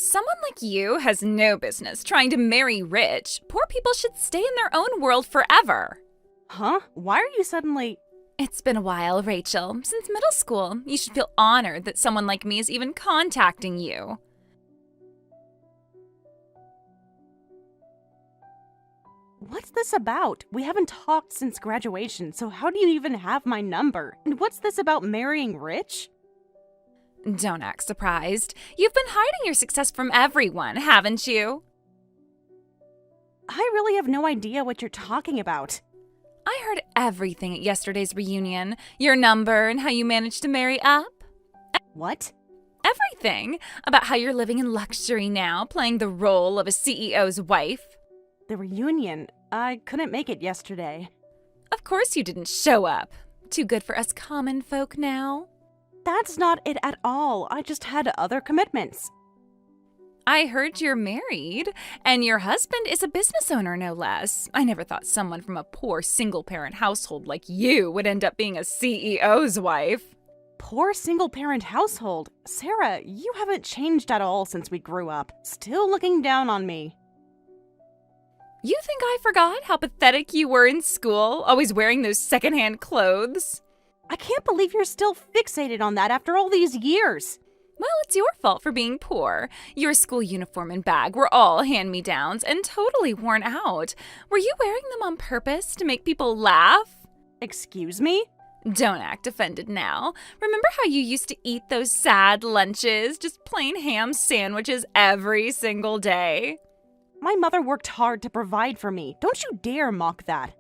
Someone like you has no business trying to marry rich. Poor people should stay in their own world forever. Huh? Why are you suddenly... It's been a while, Rachel. Since middle school, you should feel honored that someone like me is even contacting you. What's this about? We haven't talked since graduation, so how do you even have my number? And what's this about marrying rich? Don't act surprised. You've been hiding your success from everyone, haven't you? I really have no idea what you're talking about. I heard everything at yesterday's reunion. Your number and how you managed to marry up. What? Everything. About how you're living in luxury now, playing the role of a CEO's wife. The reunion. I couldn't make it yesterday. Of course you didn't show up. Too good for us common folk now. That's not it at all. I just had other commitments. I heard you're married, and your husband is a business owner, no less. I never thought someone from a poor single-parent household like you would end up being a CEO's wife. Poor single-parent household? Sarah, you haven't changed at all since we grew up. Still looking down on me. You think I forgot how pathetic you were in school, always wearing those secondhand clothes? I can't believe you're still fixated on that after all these years. Well, it's your fault for being poor. Your school uniform and bag were all hand-me-downs and totally worn out. Were you wearing them on purpose to make people laugh? Excuse me? Don't act offended now. Remember how you used to eat those sad lunches, just plain ham sandwiches every single day? My mother worked hard to provide for me. Don't you dare mock that.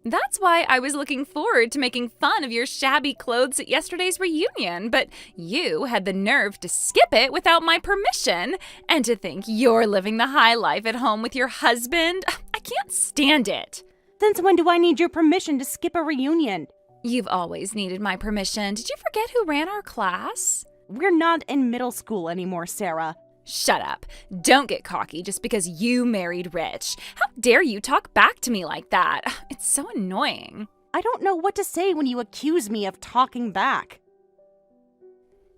That's why I was looking forward to making fun of your shabby clothes at yesterday's reunion, but you had the nerve to skip it without my permission, and to think you're living the high life at home with your husband. I can't stand it. Since when do I need your permission to skip a reunion? You've always needed my permission. Did you forget who ran our class? We're not in middle school anymore, Sarah. Shut up. Don't get cocky just because you married rich. How dare you talk back to me like that? It's so annoying. I don't know what to say when you accuse me of talking back.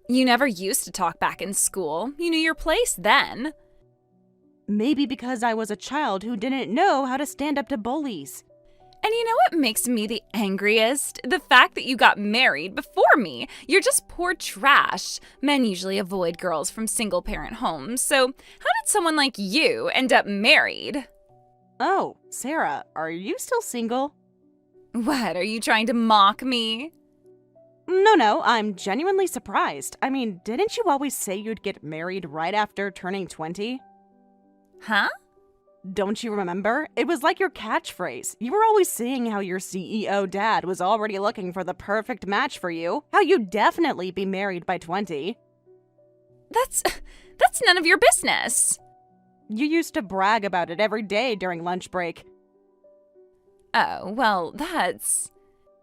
You never used to talk back in school. You knew your place then. Maybe because I was a child who didn't know how to stand up to bullies. And you know what makes me the angriest? The fact that you got married before me. You're just poor trash. Men usually avoid girls from single-parent homes, so how did someone like you end up married? Oh, Sarah, are you still single? What, are you trying to mock me? No, I'm genuinely surprised. I mean, didn't you always say you'd get married right after turning 20? Huh? Don't you remember? It was like your catchphrase. You were always saying how your CEO dad was already looking for the perfect match for you. How you'd definitely be married by 20. That's none of your business. You used to brag about it every day during lunch break. Oh, well, that's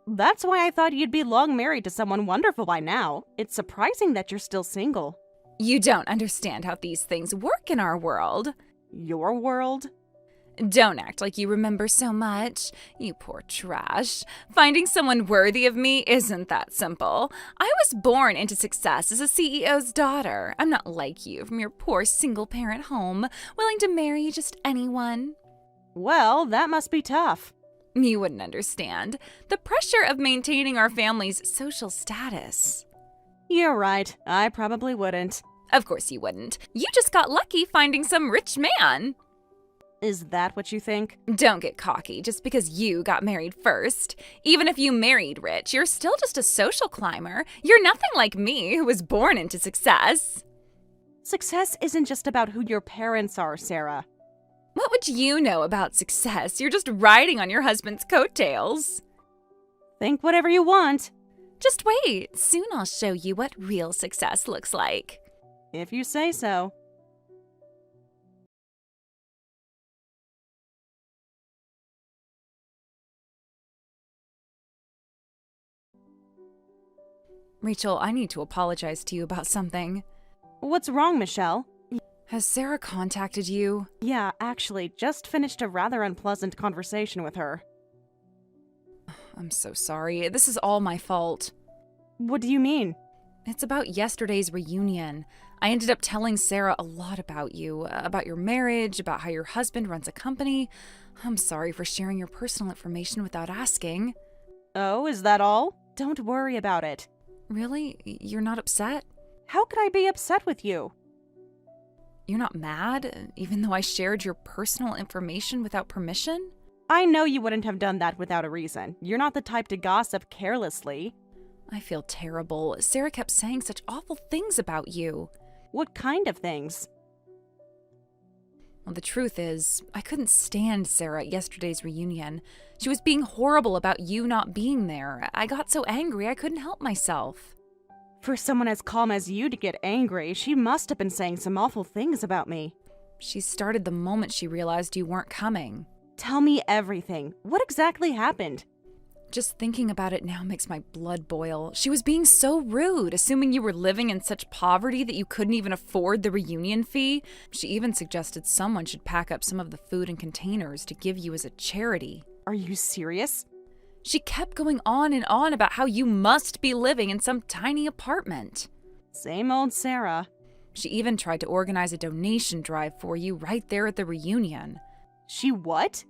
why I thought you'd be long married to someone wonderful by now. It's surprising that you're still single. You don't understand how these things work in our world. Your world? Don't act like you remember so much. You poor trash. Finding someone worthy of me isn't that simple. I was born into success as a CEO's daughter. I'm not like you from your poor single-parent home, willing to marry just anyone. Well, that must be tough. You wouldn't understand. The pressure of maintaining our family's social status. You're right. I probably wouldn't. Of course you wouldn't. You just got lucky finding some rich man. Is that what you think? Don't get cocky just because you got married first. Even if you married rich, you're still just a social climber. You're nothing like me, who was born into success. Success isn't just about who your parents are, Sarah. What would you know about success? You're just riding on your husband's coattails. Think whatever you want. Just wait. Soon I'll show you what real success looks like. If you say so. Rachel, I need to apologize to you about something. What's wrong, Michelle? Has Sarah contacted you? Yeah, actually, just finished a rather unpleasant conversation with her. I'm so sorry. This is all my fault. What do you mean? It's about yesterday's reunion. I ended up telling Sarah a lot about you, about your marriage, about how your husband runs a company. I'm sorry for sharing your personal information without asking. Oh, is that all? Don't worry about it. Really? You're not upset? How could I be upset with you? You're not mad, even though I shared your personal information without permission? I know you wouldn't have done that without a reason. You're not the type to gossip carelessly. I feel terrible. Sarah kept saying such awful things about you. What kind of things? Well, the truth is, I couldn't stand Sarah at yesterday's reunion. She was being horrible about you not being there. I got so angry I couldn't help myself. For someone as calm as you to get angry, she must have been saying some awful things about me. She started the moment she realized you weren't coming. Tell me everything. What exactly happened? Just thinking about it now makes my blood boil. She was being so rude, assuming you were living in such poverty that you couldn't even afford the reunion fee. She even suggested someone should pack up some of the food in containers to give you as a charity. Are you serious? She kept going on and on about how you must be living in some tiny apartment. Same old Sarah. She even tried to organize a donation drive for you right there at the reunion. She what?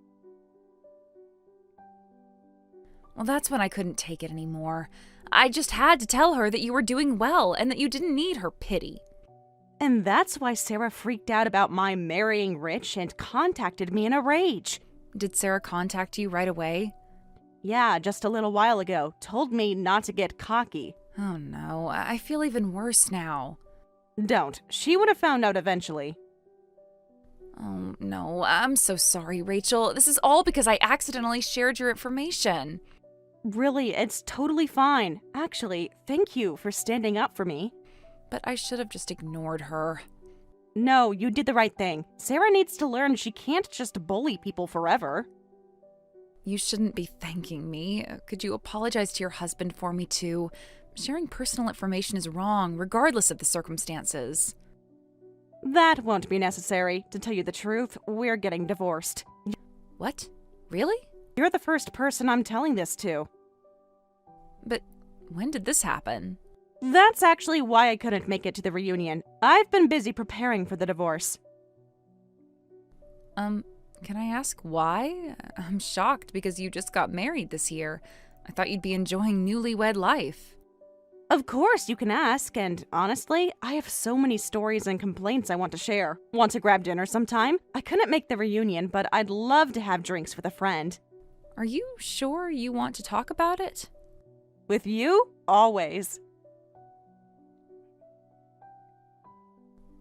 Well, that's when I couldn't take it anymore. I just had to tell her that you were doing well and that you didn't need her pity. And that's why Sarah freaked out about my marrying rich and contacted me in a rage. Did Sarah contact you right away? Yeah, just a little while ago. Told me not to get cocky. Oh no, I feel even worse now. Don't. She would have found out eventually. Oh no, I'm so sorry, Rachel. This is all because I accidentally shared your information. Really, it's totally fine. Actually, thank you for standing up for me. But I should have just ignored her. No, you did the right thing. Sarah needs to learn she can't just bully people forever. You shouldn't be thanking me. Could you apologize to your husband for me too? Sharing personal information is wrong, regardless of the circumstances. That won't be necessary. To tell you the truth, we're getting divorced. What? Really? You're the first person I'm telling this to. But when did this happen? That's actually why I couldn't make it to the reunion. I've been busy preparing for the divorce. Can I ask why? I'm shocked because you just got married this year. I thought you'd be enjoying newlywed life. Of course you can ask, and honestly, I have so many stories and complaints I want to share. Want to grab dinner sometime? I couldn't make the reunion, but I'd love to have drinks with a friend. Are you sure you want to talk about it? With you? Always.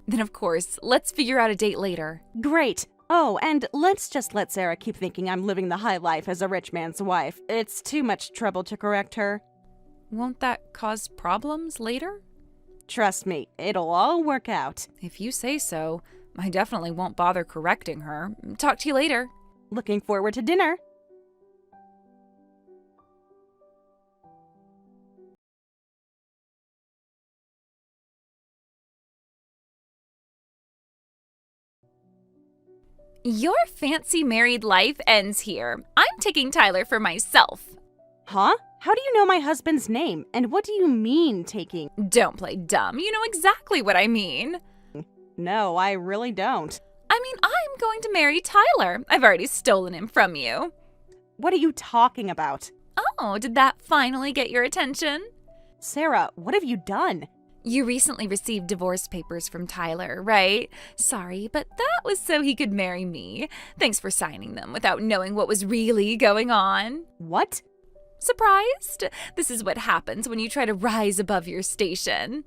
Then of course, let's figure out a date later. Great. Oh, and let's just let Sarah keep thinking I'm living the high life as a rich man's wife. It's too much trouble to correct her. Won't that cause problems later? Trust me, it'll all work out. If you say so, I definitely won't bother correcting her. Talk to you later. Looking forward to dinner. Your fancy married life ends here. I'm taking Tyler for myself. Huh? How do you know my husband's name? And what do you mean taking? Don't play dumb. You know exactly what I mean. No, I really don't. I mean, I'm going to marry Tyler. I've already stolen him from you. What are you talking about? Oh, did that finally get your attention? Sarah, what have you done? You recently received divorce papers from Tyler, right? Sorry, but that was so he could marry me. Thanks for signing them without knowing what was really going on. What? Surprised? This is what happens when you try to rise above your station.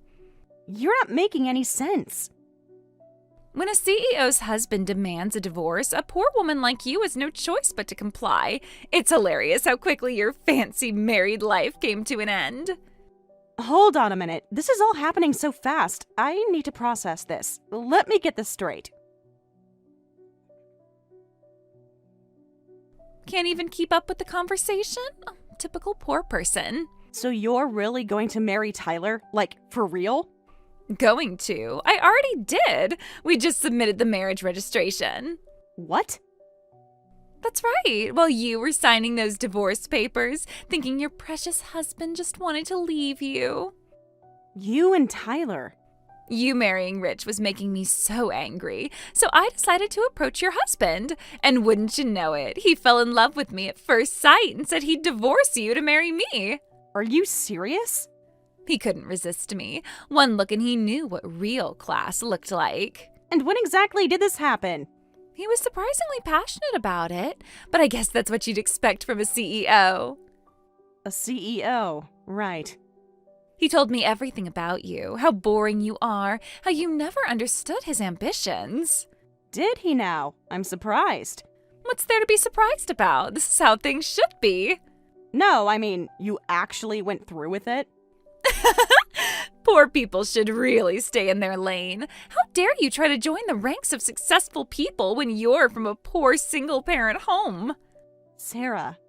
You're not making any sense. When a CEO's husband demands a divorce, a poor woman like you has no choice but to comply. It's hilarious how quickly your fancy married life came to an end. Hold on a minute. This is all happening so fast. I need to process this. Let me get this straight. Can't even keep up with the conversation? Oh, typical poor person. So you're really going to marry Tyler? Like, for real? Going to. I already did. We just submitted the marriage registration. What? That's right. While you were signing those divorce papers, thinking your precious husband just wanted to leave you. You and Tyler. You marrying Rich was making me so angry, so I decided to approach your husband. And wouldn't you know it, he fell in love with me at first sight and said he'd divorce you to marry me. Are you serious? He couldn't resist me. One look and he knew what real class looked like. And when exactly did this happen? He was surprisingly passionate about it, but I guess that's what you'd expect from a CEO. A CEO, right. He told me everything about you, how boring you are, how you never understood his ambitions. Did he now? I'm surprised. What's there to be surprised about? This is how things should be. No, I mean, you actually went through with it? Poor people should really stay in their lane. How dare you try to join the ranks of successful people when you're from a poor single-parent home? Sarah.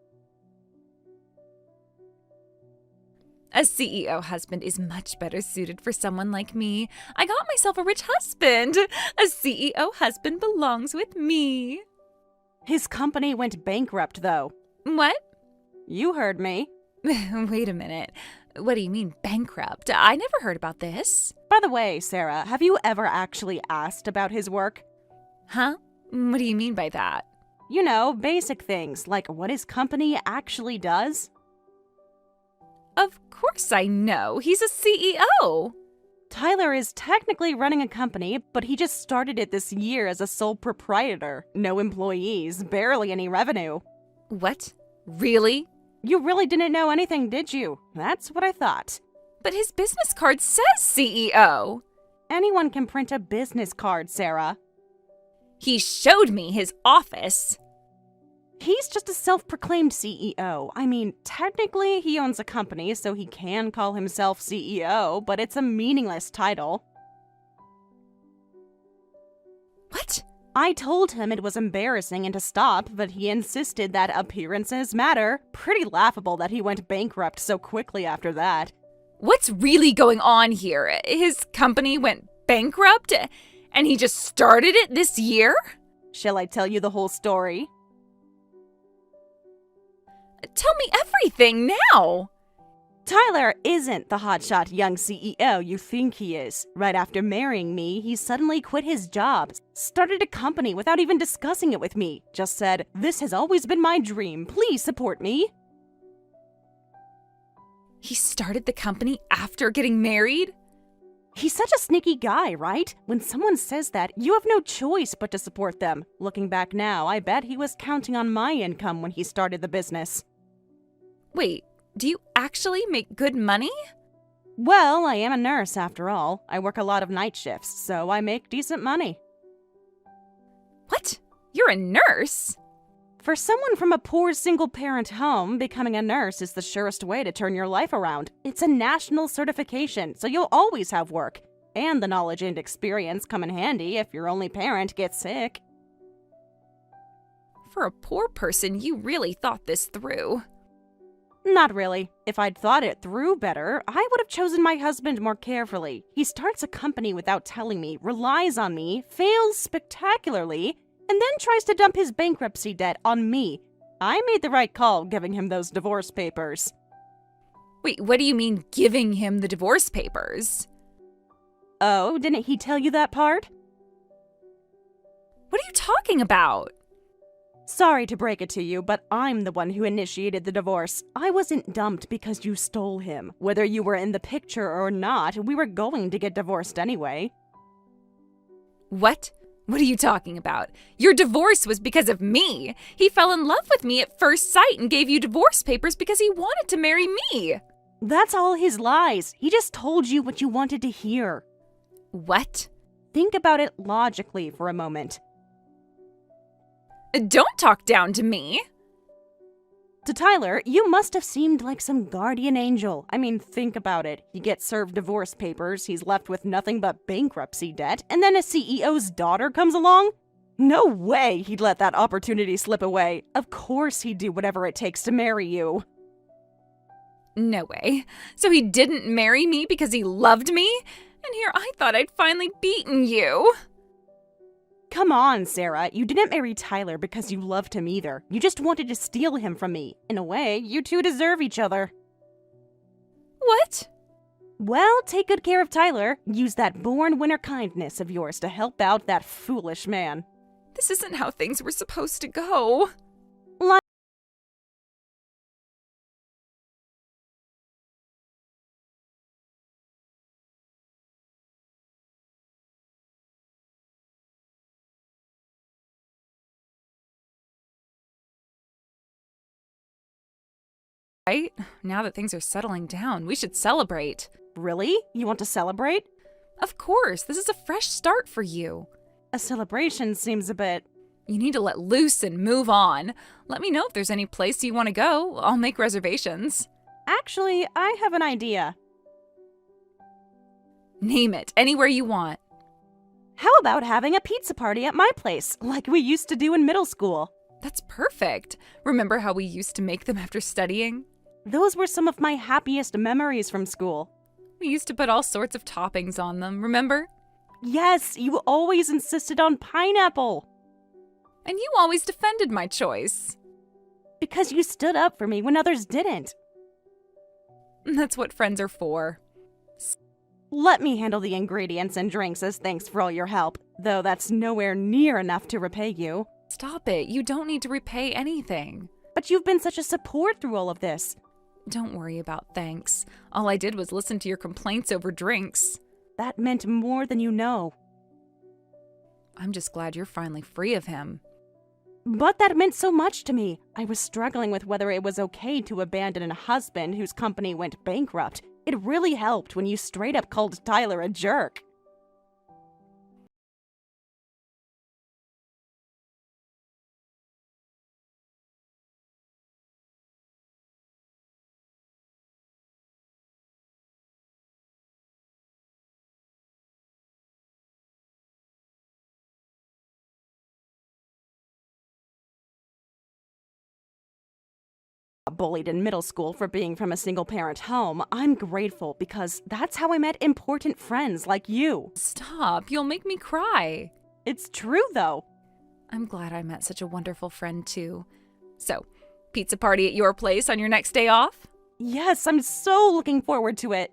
A CEO husband is much better suited for someone like me. I got myself a rich husband. A CEO husband belongs with me. His company went bankrupt, though. What? You heard me. Wait a minute. What do you mean, bankrupt? I never heard about this. By the way, Sarah, have you ever actually asked about his work? Huh? What do you mean by that? You know, basic things, like what his company actually does. Of course I know. He's a CEO. Tyler is technically running a company, but he just started it this year as a sole proprietor. No employees, barely any revenue. What? Really? You really didn't know anything, did you? That's what I thought. But his business card says CEO. Anyone can print a business card, Sarah. He showed me his office. He's just a self-proclaimed CEO. I mean, technically he owns a company, so he can call himself CEO, but it's a meaningless title. What? I told him it was embarrassing and to stop, but he insisted that appearances matter. Pretty laughable that he went bankrupt so quickly after that. What's really going on here? His company went bankrupt and he just started it this year? Shall I tell you the whole story? Tell me everything now. Tyler isn't the hotshot young CEO you think he is. Right after marrying me, he suddenly quit his job, started a company without even discussing it with me, just said, "This has always been my dream, please support me." He started the company after getting married? He's such a sneaky guy, right? When someone says that, you have no choice but to support them. Looking back now, I bet he was counting on my income when he started the business. Wait, do you actually make good money? Well, I am a nurse after all. I work a lot of night shifts, so I make decent money. What? You're a nurse? For someone from a poor single-parent home, becoming a nurse is the surest way to turn your life around. It's a national certification, so you'll always have work. And the knowledge and experience come in handy if your only parent gets sick. For a poor person, you really thought this through. Not really. If I'd thought it through better, I would have chosen my husband more carefully. He starts a company without telling me, relies on me, fails spectacularly, and then tries to dump his bankruptcy debt on me. I made the right call giving him those divorce papers. Wait, what do you mean giving him the divorce papers? Oh, didn't he tell you that part? What are you talking about? Sorry to break it to you, but I'm the one who initiated the divorce. I wasn't dumped because you stole him. Whether you were in the picture or not, we were going to get divorced anyway. What? What are you talking about? Your divorce was because of me. He fell in love with me at first sight and gave you divorce papers because he wanted to marry me. That's all his lies. He just told you what you wanted to hear. What? Think about it logically for a moment. Don't talk down to me. To Tyler, you must have seemed like some guardian angel. I mean, think about it. He gets served divorce papers, he's left with nothing but bankruptcy debt, and then a CEO's daughter comes along? No way he'd let that opportunity slip away. Of course he'd do whatever it takes to marry you. No way. So he didn't marry me because he loved me? And here I thought I'd finally beaten you. Come on, Sarah. You didn't marry Tyler because you loved him either. You just wanted to steal him from me. In a way, you two deserve each other. What? Well, take good care of Tyler. Use that born winner kindness of yours to help out that foolish man. This isn't how things were supposed to go. Right? Now that things are settling down, we should celebrate. Really? You want to celebrate? Of course, this is a fresh start for you. A celebration seems a bit... You need to let loose and move on. Let me know if there's any place you want to go. I'll make reservations. Actually, I have an idea. Name it, anywhere you want. How about having a pizza party at my place, like we used to do in middle school? That's perfect. Remember how we used to make them after studying? Those were some of my happiest memories from school. We used to put all sorts of toppings on them, remember? Yes, you always insisted on pineapple. And you always defended my choice. Because you stood up for me when others didn't. That's what friends are for. Let me handle the ingredients and drinks as thanks for all your help, though that's nowhere near enough to repay you. Stop it. You don't need to repay anything. But you've been such a support through all of this. Don't worry about thanks. All I did was listen to your complaints over drinks. That meant more than you know. I'm just glad you're finally free of him. But that meant so much to me. I was struggling with whether it was okay to abandon a husband whose company went bankrupt. It really helped when you straight up called Tyler a jerk. Bullied in middle school for being from a single-parent home, I'm grateful because that's how I met important friends like you. Stop. You'll make me cry. It's true, though. I'm glad I met such a wonderful friend, too. So, pizza party at your place on your next day off? Yes, I'm so looking forward to it.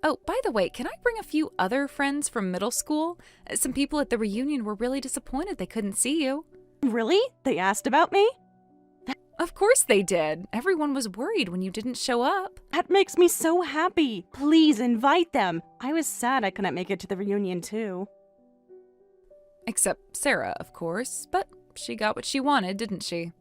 Oh, by the way, can I bring a few other friends from middle school? Some people at the reunion were really disappointed they couldn't see you. Really? They asked about me? Of course they did. Everyone was worried when you didn't show up. That makes me so happy. Please invite them. I was sad I couldn't make it to the reunion, too. Except Sarah, of course. But she got what she wanted, didn't she?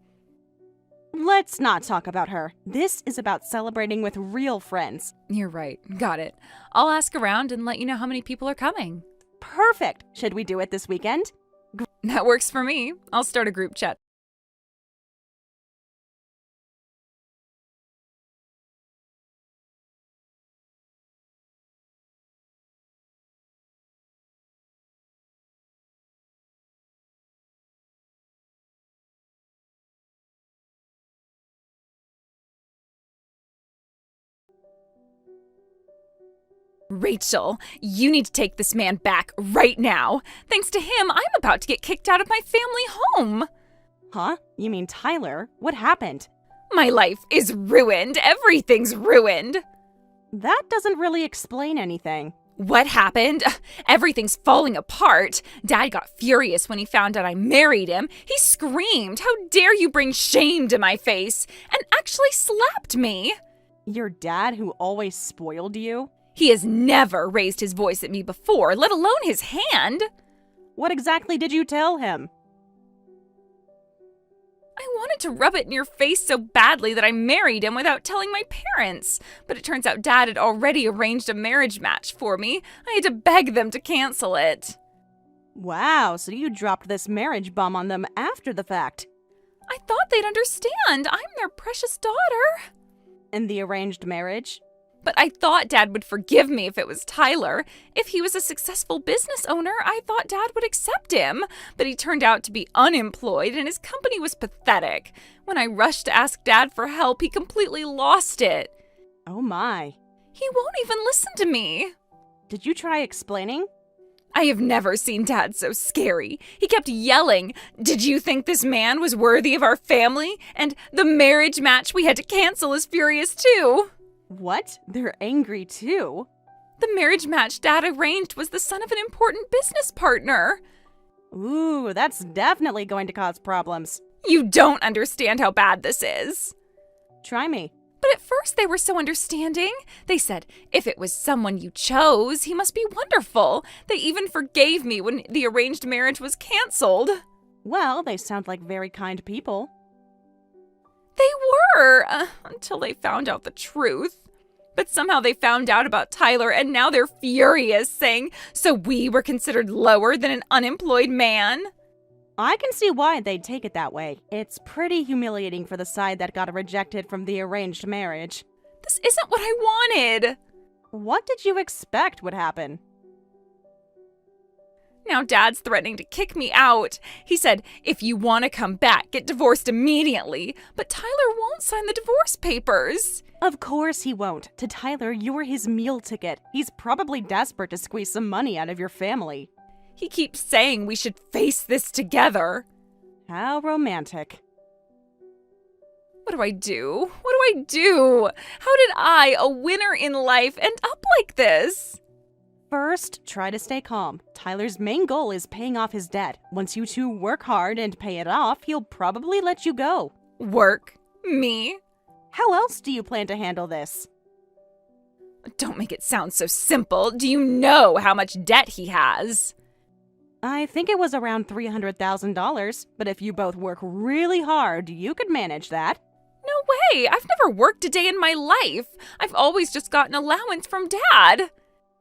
Let's not talk about her. This is about celebrating with real friends. You're right. Got it. I'll ask around and let you know how many people are coming. Perfect. Should we do it this weekend? That works for me. I'll start a group chat. Rachel, you need to take this man back right now. Thanks to him, I'm about to get kicked out of my family home. Huh? You mean Tyler? What happened? My life is ruined. Everything's ruined. That doesn't really explain anything. What happened? Everything's falling apart. Dad got furious when he found out I married him. He screamed, "How dare you bring shame to my face?" and actually slapped me. Your dad who always spoiled you? He has never raised his voice at me before, let alone his hand. What exactly did you tell him? I wanted to rub it in your face so badly that I married him without telling my parents. But it turns out Dad had already arranged a marriage match for me. I had to beg them to cancel it. Wow, so you dropped this marriage bomb on them after the fact. I thought they'd understand. I'm their precious daughter. And the arranged marriage? But I thought Dad would forgive me if it was Tyler. If he was a successful business owner, I thought Dad would accept him. But he turned out to be unemployed and his company was pathetic. When I rushed to ask Dad for help, he completely lost it. Oh my. He won't even listen to me. Did you try explaining? I have never seen Dad so scary. He kept yelling, "Did you think this man was worthy of our family? And the marriage match we had to cancel is furious too." What? They're angry too? The marriage match Dad arranged was the son of an important business partner. Ooh, that's definitely going to cause problems. You don't understand how bad this is. Try me. But at first they were so understanding. They said, if it was someone you chose, he must be wonderful. They even forgave me when the arranged marriage was canceled. Well, they sound like very kind people. They were, until they found out the truth. But somehow they found out about Tyler and now they're furious, saying, so we were considered lower than an unemployed man? I can see why they'd take it that way. It's pretty humiliating for the side that got rejected from the arranged marriage. This isn't what I wanted. What did you expect would happen? Now Dad's threatening to kick me out. He said, if you want to come back, get divorced immediately. But Tyler won't sign the divorce papers. Of course he won't. To Tyler, you're his meal ticket. He's probably desperate to squeeze some money out of your family. He keeps saying we should face this together. How romantic. What do I do? What do I do? How did I, a winner in life, end up like this? First, try to stay calm. Tyler's main goal is paying off his debt. Once you two work hard and pay it off, he'll probably let you go. Work? Me? How else do you plan to handle this? Don't make it sound so simple. Do you know how much debt he has? I think it was around $300,000, but if you both work really hard, you could manage that. No way! I've never worked a day in my life. I've always just gotten allowance from Dad.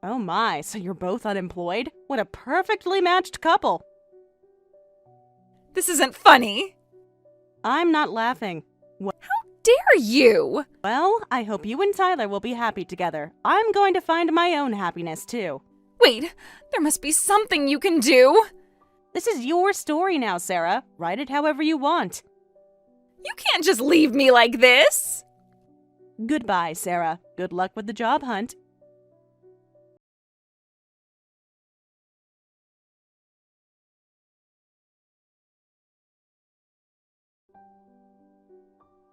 Oh my, so you're both unemployed? What a perfectly matched couple. This isn't funny. I'm not laughing. How dare you? Well, I hope you and Tyler will be happy together. I'm going to find my own happiness too. Wait, there must be something you can do. This is your story now, Sarah. Write it however you want. You can't just leave me like this. Goodbye, Sarah. Good luck with the job hunt.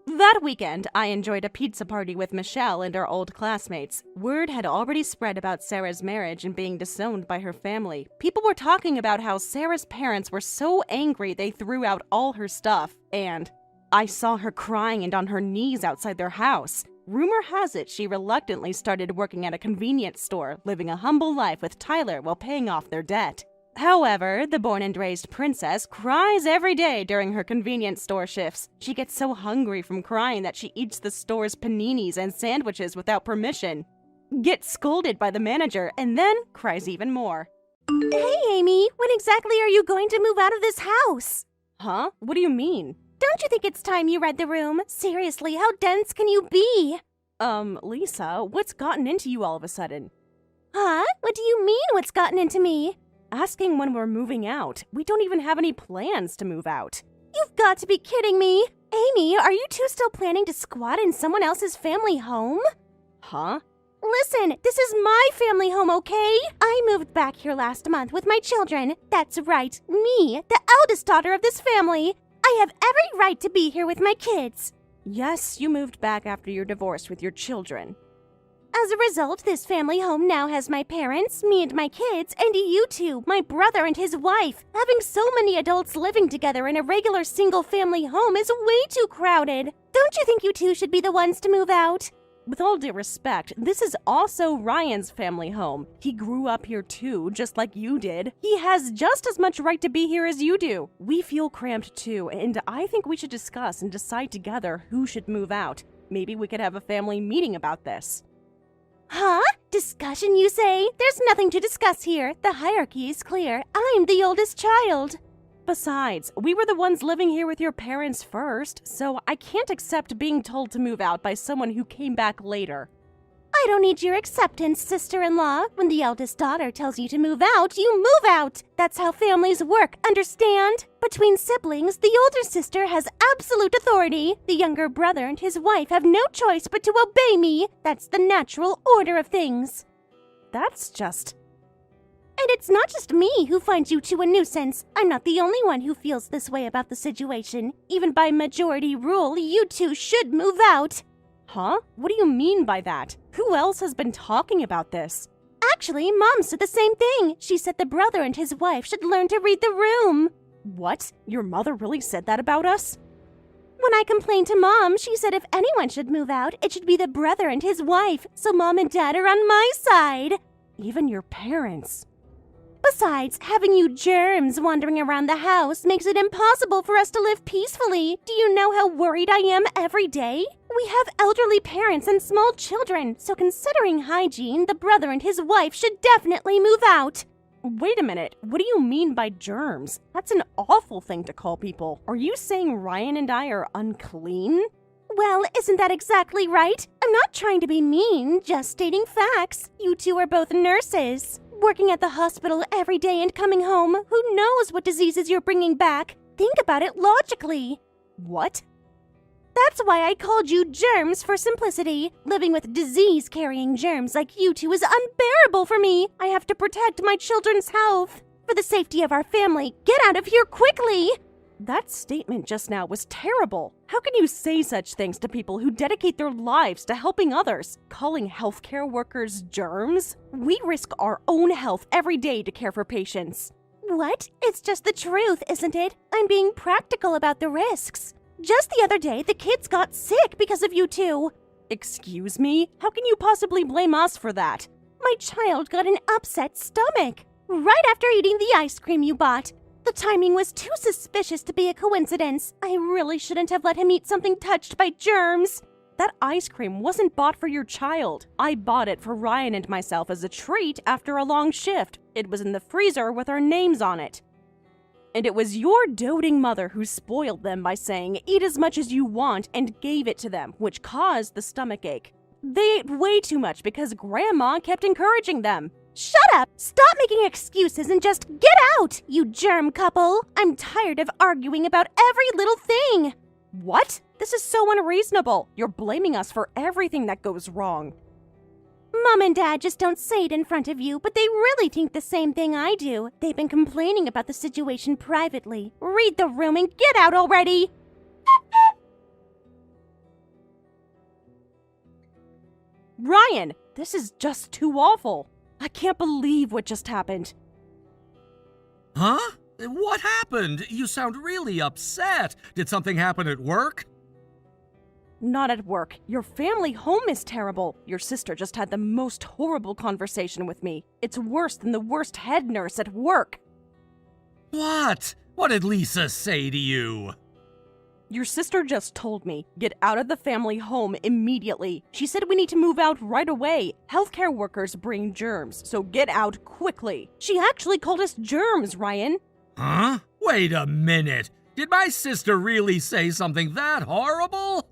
That weekend, I enjoyed a pizza party with Michelle and our old classmates. Word had already spread about Sarah's marriage and being disowned by her family. People were talking about how Sarah's parents were so angry they threw out all her stuff, and I saw her crying and on her knees outside their house. Rumor has it she reluctantly started working at a convenience store, living a humble life with Tyler while paying off their debt. However, the born and raised princess cries every day during her convenience store shifts. She gets so hungry from crying that she eats the store's paninis and sandwiches without permission, gets scolded by the manager, and then cries even more. Hey, Amy, when exactly are you going to move out of this house? Huh? What do you mean? Don't you think it's time you read the room? Seriously, how dense can you be? Lisa, what's gotten into you all of a sudden? Huh? What do you mean, what's gotten into me? Asking when we're moving out. We don't even have any plans to move out. You've got to be kidding me. Amy, are you two still planning to squat in someone else's family home? Huh? Listen, this is my family home, okay? I moved back here last month with my children. That's right, me, the eldest daughter of this family. I have every right to be here with my kids. Yes, you moved back after your divorce with your children. As a result, this family home now has my parents, me and my kids, and you two, my brother and his wife. Having so many adults living together in a regular single-family home is way too crowded. Don't you think you two should be the ones to move out? With all due respect, this is also Ryan's family home. He grew up here too, just like you did. He has just as much right to be here as you do. We feel cramped too, and I think we should discuss and decide together who should move out. Maybe we could have a family meeting about this. Huh? Discussion, you say? There's nothing to discuss here. The hierarchy is clear. I'm the oldest child. Besides, we were the ones living here with your parents first, so I can't accept being told to move out by someone who came back later. I don't need your acceptance, sister-in-law. When the eldest daughter tells you to move out, you move out. That's how families work, understand? Between siblings, the older sister has absolute authority. The younger brother and his wife have no choice but to obey me. That's the natural order of things. That's just... And it's not just me who finds you two a nuisance. I'm not the only one who feels this way about the situation. Even by majority rule, you two should move out. Huh? What do you mean by that? Who else has been talking about this? Actually, Mom said the same thing. She said the brother and his wife should learn to read the room. What? Your mother really said that about us? When I complained to Mom, she said if anyone should move out, it should be the brother and his wife, so Mom and Dad are on my side. Even your parents. Besides, having you germs wandering around the house makes it impossible for us to live peacefully. Do you know how worried I am every day? We have elderly parents and small children, so considering hygiene, the brother and his wife should definitely move out. Wait a minute, what do you mean by germs? That's an awful thing to call people. Are you saying Ryan and I are unclean? Well, isn't that exactly right? I'm not trying to be mean, just stating facts. You two are both nurses. Working at the hospital every day and coming home, who knows what diseases you're bringing back? Think about it logically. What? That's why I called you germs for simplicity. Living with disease-carrying germs like you two is unbearable for me. I have to protect my children's health. For the safety of our family, get out of here quickly! That statement just now was terrible. How can you say such things to people who dedicate their lives to helping others? Calling healthcare workers germs? We risk our own health every day to care for patients. What? It's just the truth, isn't it? I'm being practical about the risks. Just the other day, the kids got sick because of you two. Excuse me? How can you possibly blame us for that? My child got an upset stomach right after eating the ice cream you bought. The timing was too suspicious to be a coincidence. I really shouldn't have let him eat something touched by germs. That ice cream wasn't bought for your child. I bought it for Ryan and myself as a treat after a long shift. It was in the freezer with our names on it. And it was your doting mother who spoiled them by saying, "Eat as much as you want," and gave it to them, which caused the stomachache. They ate way too much because Grandma kept encouraging them. Shut up! Stop making excuses and just get out, you germ couple! I'm tired of arguing about every little thing! What? This is so unreasonable. You're blaming us for everything that goes wrong. Mom and Dad just don't say it in front of you, but they really think the same thing I do. They've been complaining about the situation privately. Read the room and get out already! Ryan, this is just too awful. I can't believe what just happened. Huh? What happened? You sound really upset. Did something happen at work? Not at work. Your family home is terrible. Your sister just had the most horrible conversation with me. It's worse than the worst head nurse at work. What? What did Lisa say to you? Your sister just told me, get out of the family home immediately. She said we need to move out right away. Healthcare workers bring germs, so get out quickly. She actually called us germs, Ryan. Huh? Wait a minute. Did my sister really say something that horrible?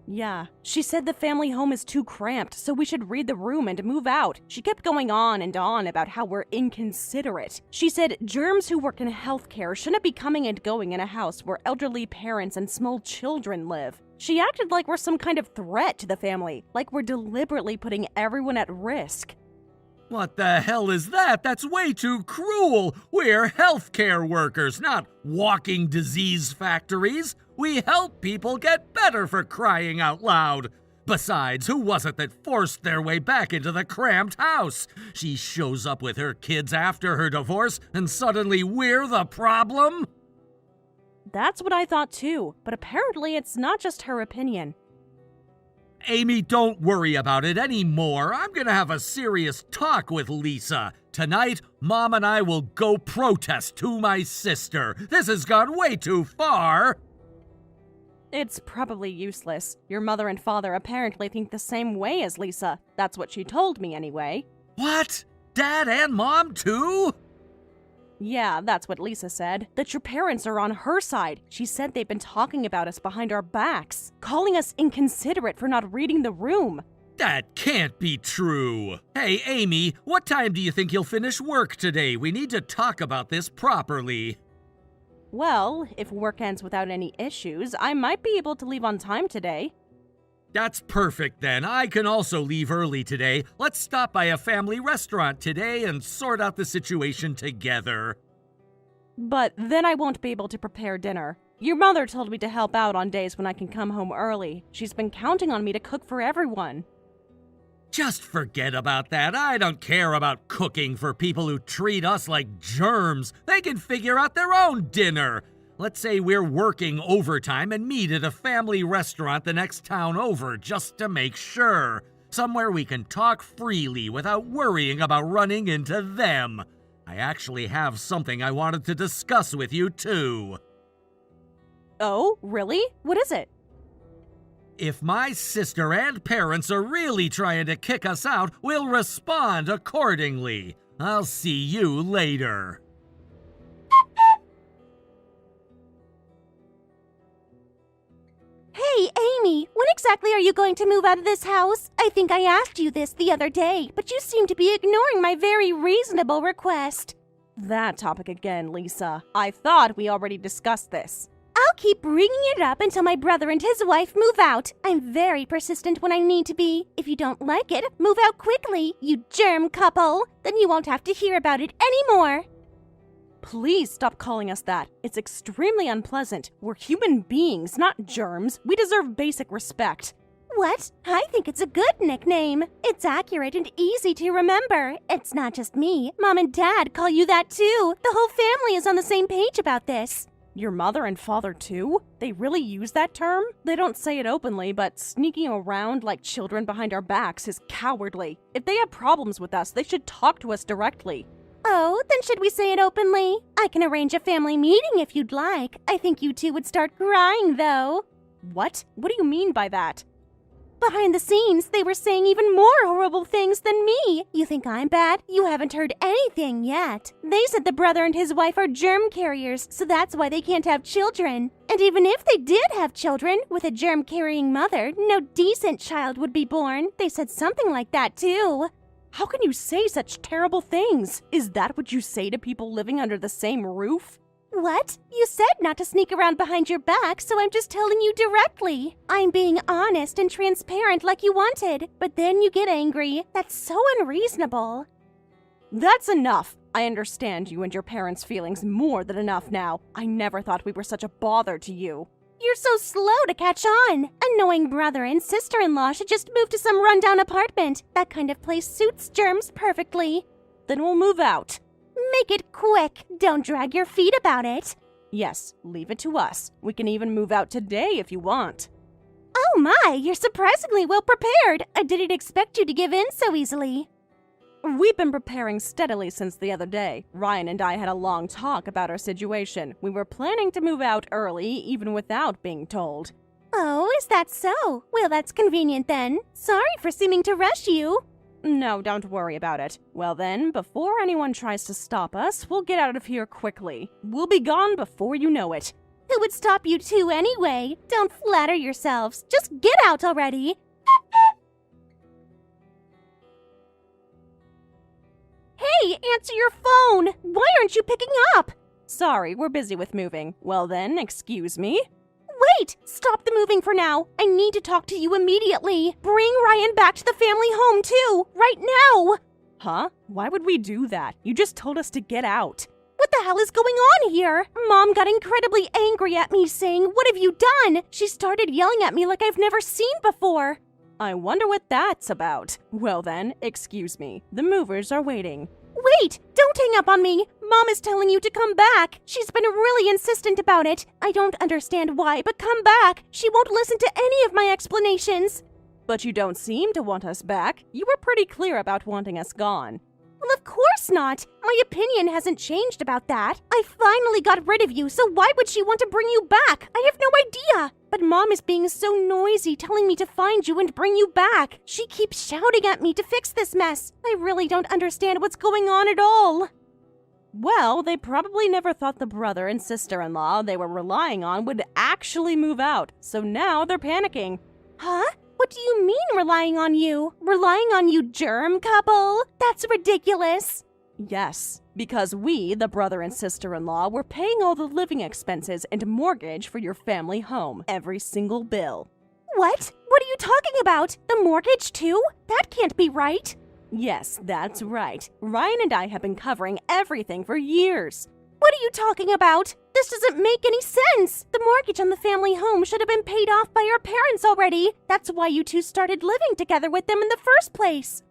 Yeah, she said the family home is too cramped, so we should read the room and move out. She kept going on and on about how we're inconsiderate. She said germs who work in healthcare shouldn't be coming and going in a house where elderly parents and small children live. She acted like we're some kind of threat to the family, like we're deliberately putting everyone at risk. What the hell is that? That's way too cruel. We're healthcare workers, not walking disease factories. We help people get better, for crying out loud. Besides, who was it that forced their way back into the cramped house? She shows up with her kids after her divorce, and suddenly we're the problem? That's what I thought too, but apparently it's not just her opinion. Amy, don't worry about it anymore. I'm gonna have a serious talk with Lisa. Tonight, Mom and I will go protest to my sister. This has gone way too far. It's probably useless. Your mother and father apparently think the same way as Lisa. That's what she told me anyway. What? Dad and Mom too? Yeah, that's what Lisa said. That your parents are on her side. She said they've been talking about us behind our backs, calling us inconsiderate for not reading the room. That can't be true. Hey, Amy, what time do you think you'll finish work today? We need to talk about this properly. Well, if work ends without any issues, I might be able to leave on time today. That's perfect then. I can also leave early today. Let's stop by a family restaurant today and sort out the situation together. But then I won't be able to prepare dinner. Your mother told me to help out on days when I can come home early. She's been counting on me to cook for everyone. Just forget about that. I don't care about cooking for people who treat us like germs. They can figure out their own dinner. Let's say we're working overtime and meet at a family restaurant the next town over just to make sure. Somewhere we can talk freely without worrying about running into them. I actually have something I wanted to discuss with you, too. Oh, really? What is it? If my sister and parents are really trying to kick us out, we'll respond accordingly. I'll see you later. Hey, Amy, when exactly are you going to move out of this house? I think I asked you this the other day, but you seem to be ignoring my very reasonable request. That topic again, Lisa. I thought we already discussed this. I'll keep bringing it up until my brother and his wife move out. I'm very persistent when I need to be. If you don't like it, move out quickly, you germ couple. Then you won't have to hear about it anymore. Please stop calling us that. It's extremely unpleasant. We're human beings, not germs. We deserve basic respect. What? I think it's a good nickname. It's accurate and easy to remember. It's not just me. Mom and Dad call you that too. The whole family is on the same page about this. Your mother and father too? They really use that term? They don't say it openly, but sneaking around like children behind our backs is cowardly. If they have problems with us, they should talk to us directly. Oh, then should we say it openly? I can arrange a family meeting if you'd like. I think you two would start crying, though. What? What do you mean by that? Behind the scenes, they were saying even more horrible things than me. You think I'm bad? You haven't heard anything yet. They said the brother and his wife are germ carriers, so that's why they can't have children. And even if they did have children, with a germ-carrying mother, no decent child would be born. They said something like that, too. How can you say such terrible things? Is that what you say to people living under the same roof? What? You said not to sneak around behind your back, so I'm just telling you directly. I'm being honest and transparent like you wanted, but then you get angry. That's so unreasonable. That's enough. I understand you and your parents' feelings more than enough now. I never thought we were such a bother to you. You're so slow to catch on. Annoying brother and sister-in-law should just move to some rundown apartment. That kind of place suits germs perfectly. Then we'll move out. Make it quick. Don't drag your feet about it. Yes, leave it to us. We can even move out today if you want. Oh my, you're surprisingly well prepared. I didn't expect you to give in so easily. We've been preparing steadily since the other day. Ryan and I had a long talk about our situation. We were planning to move out early, even without being told. Oh, is that so? Well, that's convenient then. Sorry for seeming to rush you. No, don't worry about it. Well then, before anyone tries to stop us, we'll get out of here quickly. We'll be gone before you know it. Who would stop you two anyway? Don't flatter yourselves. Just get out already. Hey, answer your phone! Why aren't you picking up? Sorry, we're busy with moving. Well then, excuse me? Wait! Stop the moving for now. I need to talk to you immediately. Bring Ryan back to the family home, too. Right now! Huh? Why would we do that? You just told us to get out. What the hell is going on here? Mom got incredibly angry at me, saying, "What have you done?" She started yelling at me like I've never seen before. I wonder what that's about. Well then, excuse me. The movers are waiting. Wait! Don't hang up on me! Mom is telling you to come back! She's been really insistent about it. I don't understand why, but come back! She won't listen to any of my explanations. But you don't seem to want us back. You were pretty clear about wanting us gone. Well, of course not! My opinion hasn't changed about that. I finally got rid of you, so why would she want to bring you back? I have no idea! But Mom is being so noisy, telling me to find you and bring you back. She keeps shouting at me to fix this mess. I really don't understand what's going on at all. Well, they probably never thought the brother and sister-in-law they were relying on would actually move out, so now they're panicking. Huh? What do you mean relying on you? Relying on you, germ couple? That's ridiculous. Yes, because we, the brother and sister-in-law, were paying all the living expenses and mortgage for your family home, every single bill. What? What are you talking about? The mortgage too? That can't be right. Yes, that's right. Ryan and I have been covering everything for years. What are you talking about? This doesn't make any sense. The mortgage on the family home should have been paid off by our parents already. That's why you two started living together with them in the first place.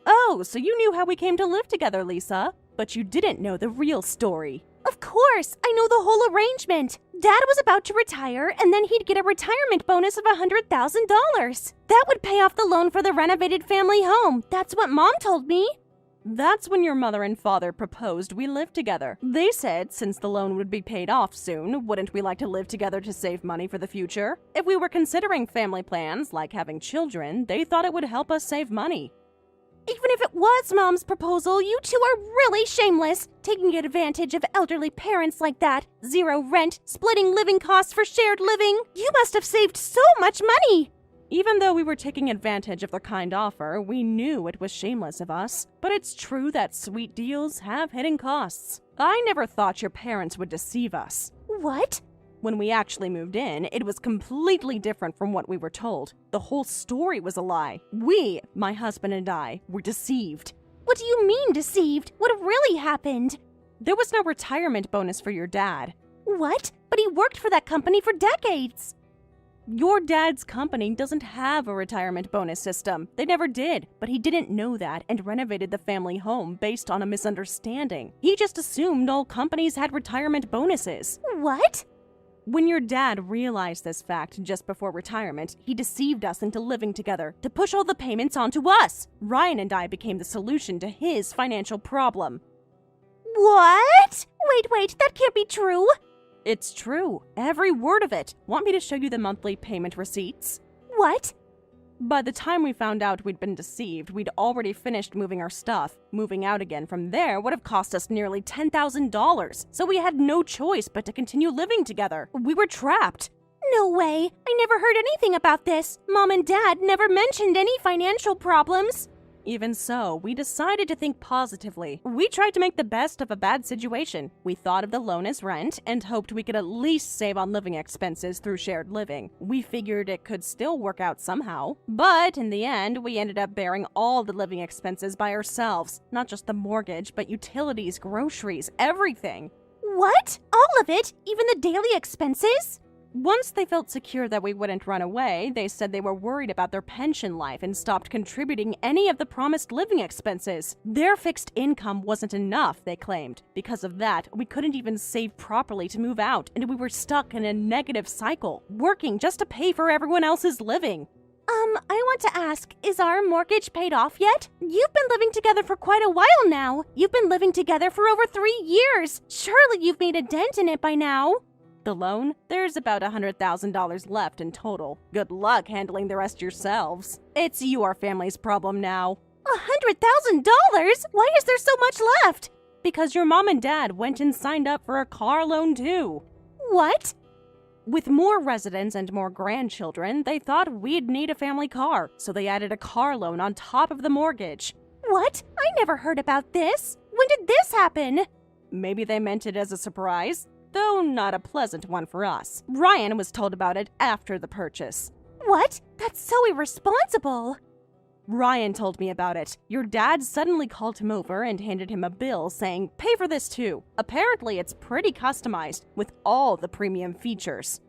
Oh, so you knew how we came to live together, Lisa. But you didn't know the real story. Of course, I know the whole arrangement. Dad was about to retire, and then he'd get a retirement bonus of $100,000. That would pay off the loan for the renovated family home. That's what Mom told me. That's when your mother and father proposed we live together. They said since the loan would be paid off soon, wouldn't we like to live together to save money for the future? If we were considering family plans, like having children, they thought it would help us save money. Even if it was Mom's proposal, you two are really shameless, taking advantage of elderly parents like that. 0 rent, splitting living costs for shared living. You must have saved so much money. Even though we were taking advantage of their kind offer, we knew it was shameless of us. But it's true that sweet deals have hidden costs. I never thought your parents would deceive us. What? When we actually moved in, it was completely different from what we were told. The whole story was a lie. We, my husband and I, were deceived. What do you mean deceived? What really happened? There was no retirement bonus for your dad. What? But he worked for that company for decades. Your dad's company doesn't have a retirement bonus system. They never did, but he didn't know that and renovated the family home based on a misunderstanding. He just assumed all companies had retirement bonuses. What? When your dad realized this fact just before retirement, he deceived us into living together to push all the payments onto us. Ryan and I became the solution to his financial problem. What? Wait, that can't be true. It's true. Every word of it. Want me to show you the monthly payment receipts? What? By the time we found out we'd been deceived, we'd already finished moving our stuff. Moving out again from there would have cost us nearly $10,000, so we had no choice but to continue living together. We were trapped. No way. I never heard anything about this. Mom and Dad never mentioned any financial problems. Even so, we decided to think positively. We tried to make the best of a bad situation. We thought of the loan as rent and hoped we could at least save on living expenses through shared living. We figured it could still work out somehow. But in the end, we ended up bearing all the living expenses by ourselves. Not just the mortgage, but utilities, groceries, everything. What? All of it? Even the daily expenses? Once they felt secure that we wouldn't run away, they said they were worried about their pension life and stopped contributing any of the promised living expenses. Their fixed income wasn't enough, they claimed. Because of that, we couldn't even save properly to move out, and we were stuck in a negative cycle, working just to pay for everyone else's living. I want to ask, is our mortgage paid off yet? You've been living together for quite a while now. You've been living together for over 3 years. Surely you've made a dent in it by now. The loan? There's about $100,000 left in total. Good luck handling the rest yourselves. It's your family's problem now. $100,000? Why is there so much left? Because your mom and dad went and signed up for a car loan too. What? With more residents and more grandchildren, they thought we'd need a family car, so they added a car loan on top of the mortgage. What? I never heard about this. When did this happen? Maybe they meant it as a surprise, though not a pleasant one for us. Ryan was told about it after the purchase. What? That's so irresponsible. Ryan told me about it. Your dad suddenly called him over and handed him a bill saying, "Pay for this too." Apparently, it's pretty customized with all the premium features.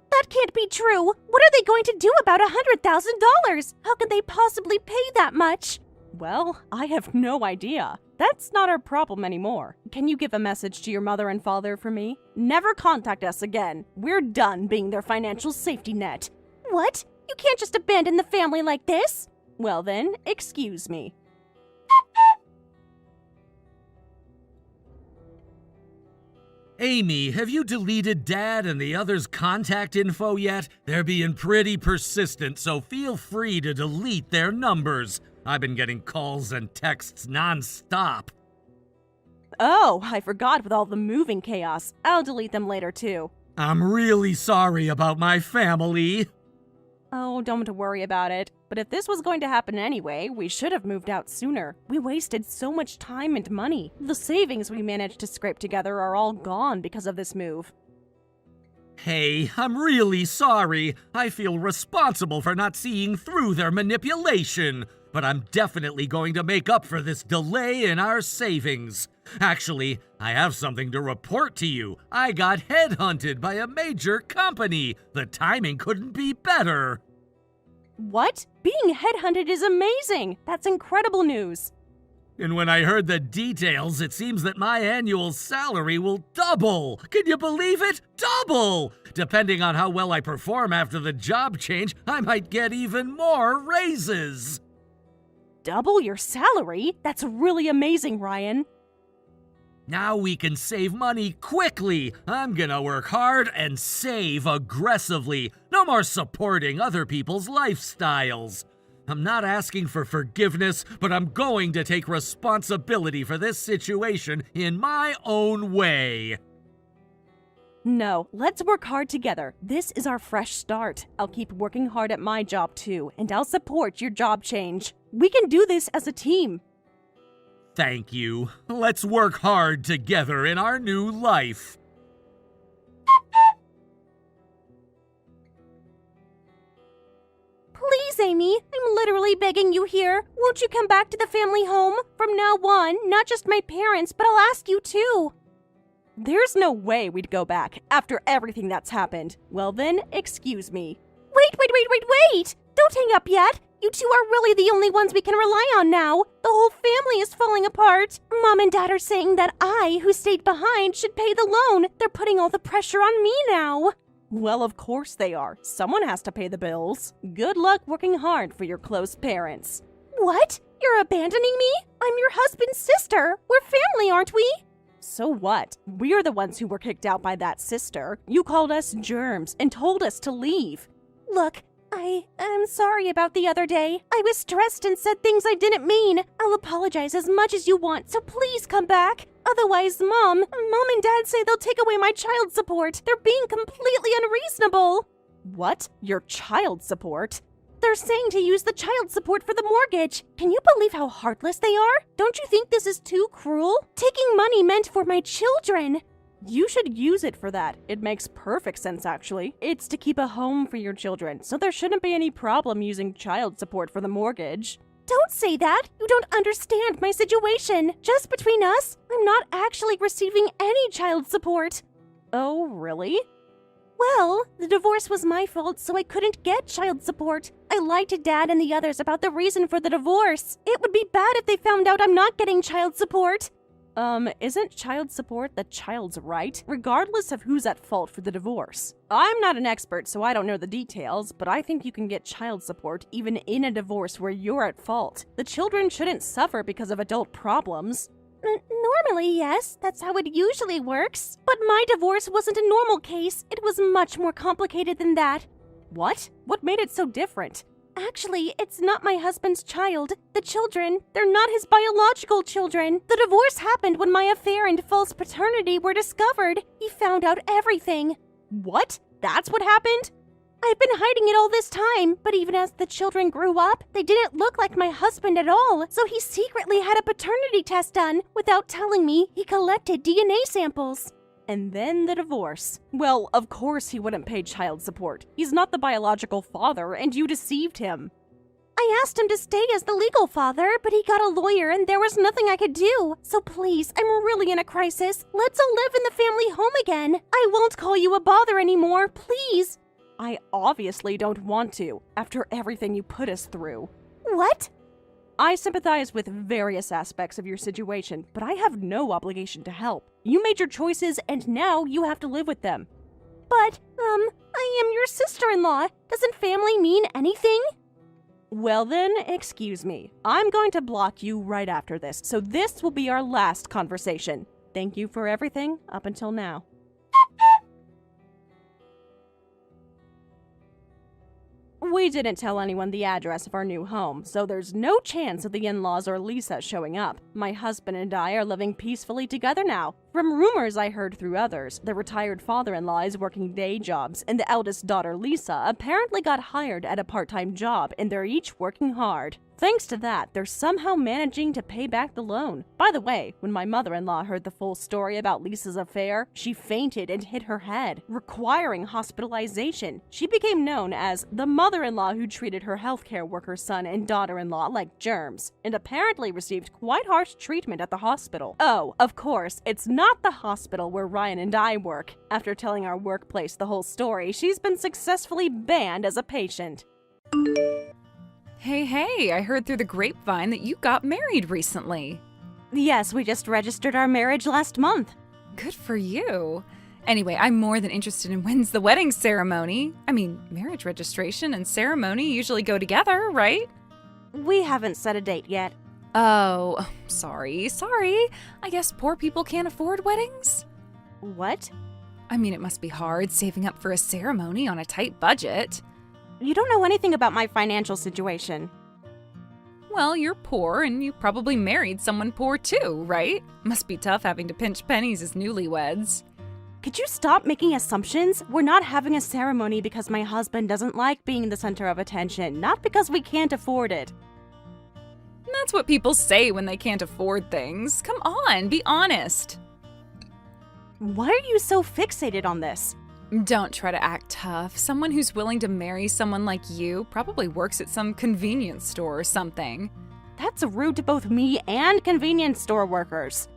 That can't be true. What are they going to do about $100,000? How can they possibly pay that much? Well, I have no idea. That's not our problem anymore. Can you give a message to your mother and father for me? Never contact us again. We're done being their financial safety net. What? You can't just abandon the family like this. Well then, excuse me. Amy, have you deleted Dad and the others' contact info yet? They're being pretty persistent, so feel free to delete their numbers. I've been getting calls and texts non-stop. Oh, I forgot with all the moving chaos. I'll delete them later too. I'm really sorry about my family. Oh, don't worry about it. But if this was going to happen anyway, we should have moved out sooner. We wasted so much time and money. The savings we managed to scrape together are all gone because of this move. Hey, I'm really sorry. I feel responsible for not seeing through their manipulation. but I'm definitely going to make up for this delay in our savings. Actually, I have something to report to you. I got headhunted by a major company. The timing couldn't be better. What? Being headhunted is amazing! That's incredible news! And when I heard the details, it seems that my annual salary will double. Can you believe it? Double! Depending on how well I perform after the job change, I might get even more raises. Double your salary? That's really amazing, Ryan. Now we can save money quickly. I'm gonna work hard and save aggressively. No more supporting other people's lifestyles. I'm not asking for forgiveness, but I'm going to take responsibility for this situation in my own way. No, let's work hard together. This is our fresh start. I'll keep working hard at my job too, and I'll support your job change. We can do this as a team. Thank you. Let's work hard together in our new life. Please, Amy, I'm literally begging you here. Won't you come back to the family home? From now on, not just my parents, but I'll ask you too. There's no way we'd go back after everything that's happened. Well then, excuse me. Wait! Don't hang up yet. You two are really the only ones we can rely on now. The whole family is falling apart. Mom and Dad are saying that I, who stayed behind, should pay the loan. They're putting all the pressure on me now. Well, of course they are. Someone has to pay the bills. Good luck working hard for your close parents. What? You're abandoning me? I'm your husband's sister. We're family, aren't we? So what? We're the ones who were kicked out by that sister. You called us germs and told us to leave. Look, I'm sorry about the other day. I was stressed and said things I didn't mean. I'll apologize as much as you want, so please come back. Otherwise, Mom and Dad say they'll take away my child support. They're being completely unreasonable. What? Your child support? They're saying to use the child support for the mortgage. Can you believe how heartless they are? Don't you think this is too cruel? Taking money meant for my children. You should use it for that. It makes perfect sense, actually. It's to keep a home for your children, so there shouldn't be any problem using child support for the mortgage. Don't say that! You don't understand my situation. Just between us, I'm not actually receiving any child support. Oh, really? Well, the divorce was my fault, so I couldn't get child support. I lied to Dad and the others about the reason for the divorce. It would be bad if they found out I'm not getting child support. Isn't child support the child's right, regardless of who's at fault for the divorce? I'm not an expert, so I don't know the details, but I think you can get child support even in a divorce where you're at fault. The children shouldn't suffer because of adult problems. Normally, yes, that's how it usually works. But my divorce wasn't a normal case. It was much more complicated than that. What? What made it so different? Actually, it's not my husband's child. The children, they're not his biological children. The divorce happened when my affair and false paternity were discovered. He found out everything. What? That's what happened? I've been hiding it all this time, but even as the children grew up, they didn't look like my husband at all. So he secretly had a paternity test done. Without telling me, he collected DNA samples. And then the divorce. Well, of course he wouldn't pay child support. He's not the biological father, and you deceived him. I asked him to stay as the legal father, but he got a lawyer and there was nothing I could do. So please, I'm really in a crisis. Let's all live in the family home again. I won't call you a bother anymore, please. I obviously don't want to, after everything you put us through. What? I sympathize with various aspects of your situation, but I have no obligation to help. You made your choices, and now you have to live with them. But, I am your sister-in-law. Doesn't family mean anything? Well then, excuse me. I'm going to block you right after this, so this will be our last conversation. Thank you for everything up until now. We didn't tell anyone the address of our new home, so there's no chance of the in-laws or Lisa showing up. My husband and I are living peacefully together now. From rumors I heard through others, the retired father-in-law is working day jobs, and the eldest daughter, Lisa, apparently got hired at a part-time job, and they're each working hard. Thanks to that, they're somehow managing to pay back the loan. By the way, when my mother-in-law heard the full story about Lisa's affair, she fainted and hit her head, requiring hospitalization. She became known as the mother-in-law who treated her healthcare worker son and daughter-in-law like germs, and apparently received quite harsh treatment at the hospital. Oh, of course, it's not the hospital where Ryan and I work. After telling our workplace the whole story, she's been successfully banned as a patient. Hey, I heard through the grapevine that you got married recently. Yes, we just registered our marriage last month. Good for you. Anyway, I'm more than interested in when's the wedding ceremony. I mean, marriage registration and ceremony usually go together, right? We haven't set a date yet. Oh, sorry. I guess poor people can't afford weddings? What? I mean, it must be hard saving up for a ceremony on a tight budget. You don't know anything about my financial situation. Well, you're poor and you probably married someone poor too, right? Must be tough having to pinch pennies as newlyweds. Could you stop making assumptions? We're not having a ceremony because my husband doesn't like being the center of attention, not because we can't afford it. That's what people say when they can't afford things. Come on, be honest. Why are you so fixated on this? Don't try to act tough. Someone who's willing to marry someone like you probably works at some convenience store or something. That's rude to both me and convenience store workers.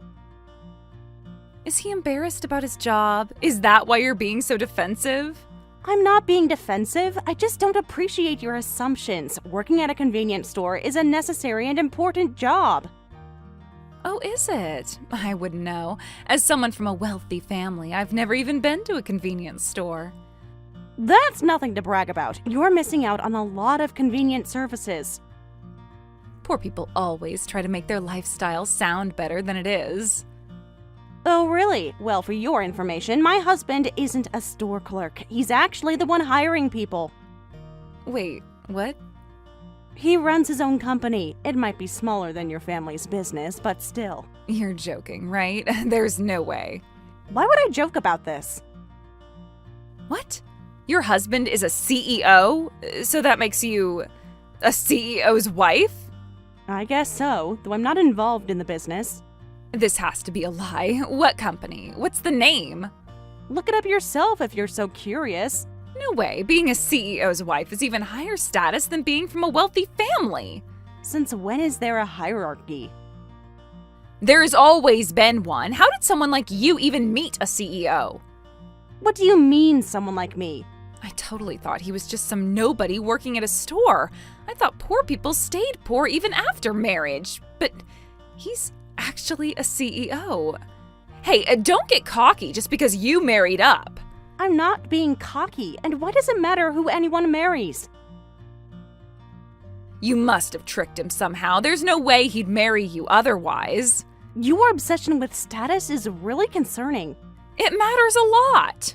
Is he embarrassed about his job? Is that why you're being so defensive? I'm not being defensive. I just don't appreciate your assumptions. Working at a convenience store is a necessary and important job. Oh, is it? I wouldn't know. As someone from a wealthy family, I've never even been to a convenience store. That's nothing to brag about. You're missing out on a lot of convenient services. Poor people always try to make their lifestyle sound better than it is. Oh, really? Well, for your information, my husband isn't a store clerk. He's actually the one hiring people. Wait, what? He runs his own company. It might be smaller than your family's business, but still. You're joking, right? There's no way. Why would I joke about this? What? Your husband is a CEO? So that makes you a CEO's wife? I guess so, though I'm not involved in the business. This has to be a lie. What company? What's the name? Look it up yourself if you're so curious. No way. Being a CEO's wife is even higher status than being from a wealthy family. Since when is there a hierarchy? There's always been one. How did someone like you even meet a CEO? What do you mean, someone like me? I totally thought he was just some nobody working at a store. I thought poor people stayed poor even after marriage. But he's actually a CEO. Hey, don't get cocky just because you married up. I'm not being cocky, and why does it matter who anyone marries? You must have tricked him somehow. There's no way he'd marry you otherwise. Your obsession with status is really concerning. It matters a lot.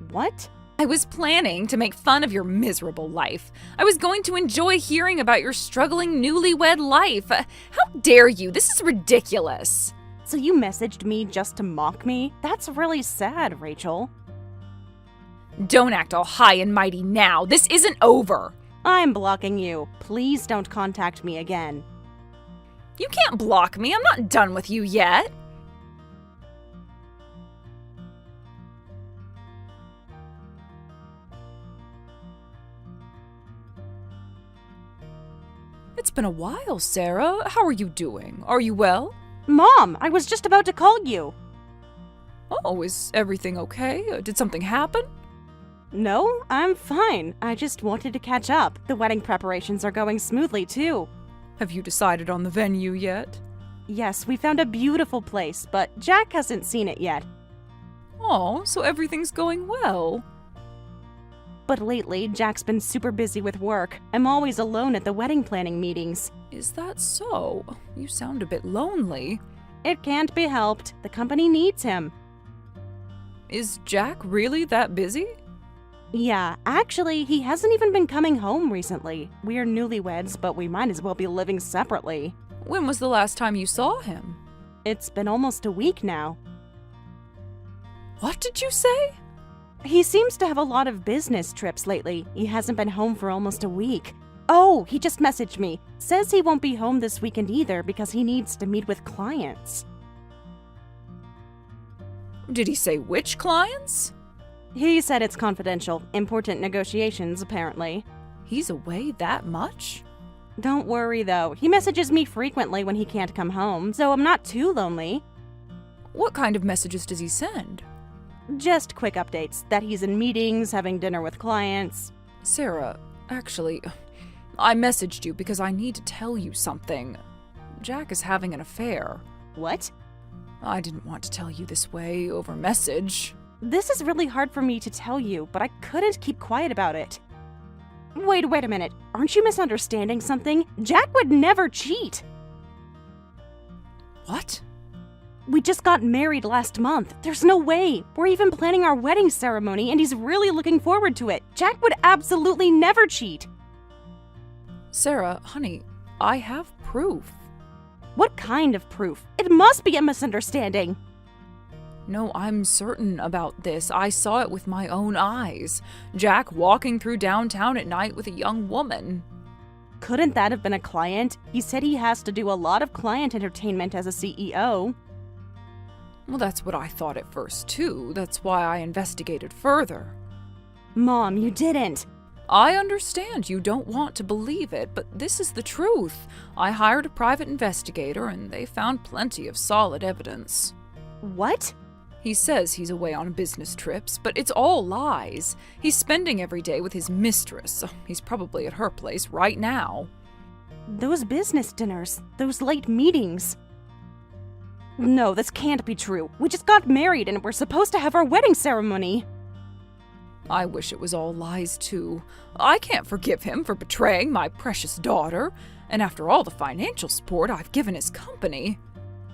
What? I was planning to make fun of your miserable life. I was going to enjoy hearing about your struggling newlywed life. How dare you? This is ridiculous. So you messaged me just to mock me? That's really sad, Rachel. Don't act all high and mighty now. This isn't over. I'm blocking you. Please don't contact me again. You can't block me. I'm not done with you yet. It's been a while, Sarah. How are you doing? Are you well? Mom, I was just about to call you. Oh, is everything okay? Did something happen? No, I'm fine. I just wanted to catch up. The wedding preparations are going smoothly, too. Have you decided on the venue yet? Yes, we found a beautiful place, but Jack hasn't seen it yet. Oh, so everything's going well. But lately, Jack's been super busy with work. I'm always alone at the wedding planning meetings. Is that so? You sound a bit lonely. It can't be helped. The company needs him. Is Jack really that busy? Yeah, actually, he hasn't even been coming home recently. We're newlyweds, but we might as well be living separately. When was the last time you saw him? It's been almost a week now. What did you say? He seems to have a lot of business trips lately. He hasn't been home for almost a week. Oh, he just messaged me. Says he won't be home this weekend either because he needs to meet with clients. Did he say which clients? He said it's confidential. Important negotiations, apparently. He's away that much? Don't worry, though. He messages me frequently when he can't come home, so I'm not too lonely. What kind of messages does he send? Just quick updates that he's in meetings, having dinner with clients. Sarah, actually, I messaged you because I need to tell you something. Jack is having an affair. What? I didn't want to tell you this way over message. This is really hard for me to tell you, but I couldn't keep quiet about it. Wait a minute. Aren't you misunderstanding something? Jack would never cheat. What? We just got married last month. There's no way. We're even planning our wedding ceremony, and he's really looking forward to it. Jack would absolutely never cheat. Sarah, honey, I have proof. What kind of proof? It must be a misunderstanding. No, I'm certain about this. I saw it with my own eyes. Jack walking through downtown at night with a young woman. Couldn't that have been a client? He said he has to do a lot of client entertainment as a CEO. Well, that's what I thought at first, too. That's why I investigated further. Mom, you didn't. I understand you don't want to believe it, but this is the truth. I hired a private investigator, and they found plenty of solid evidence. What? He says he's away on business trips, but it's all lies. He's spending every day with his mistress. He's probably at her place right now. Those business dinners, those late meetings. No, this can't be true. We just got married and we're supposed to have our wedding ceremony. I wish it was all lies, too. I can't forgive him for betraying my precious daughter, and after all the financial support I've given his company.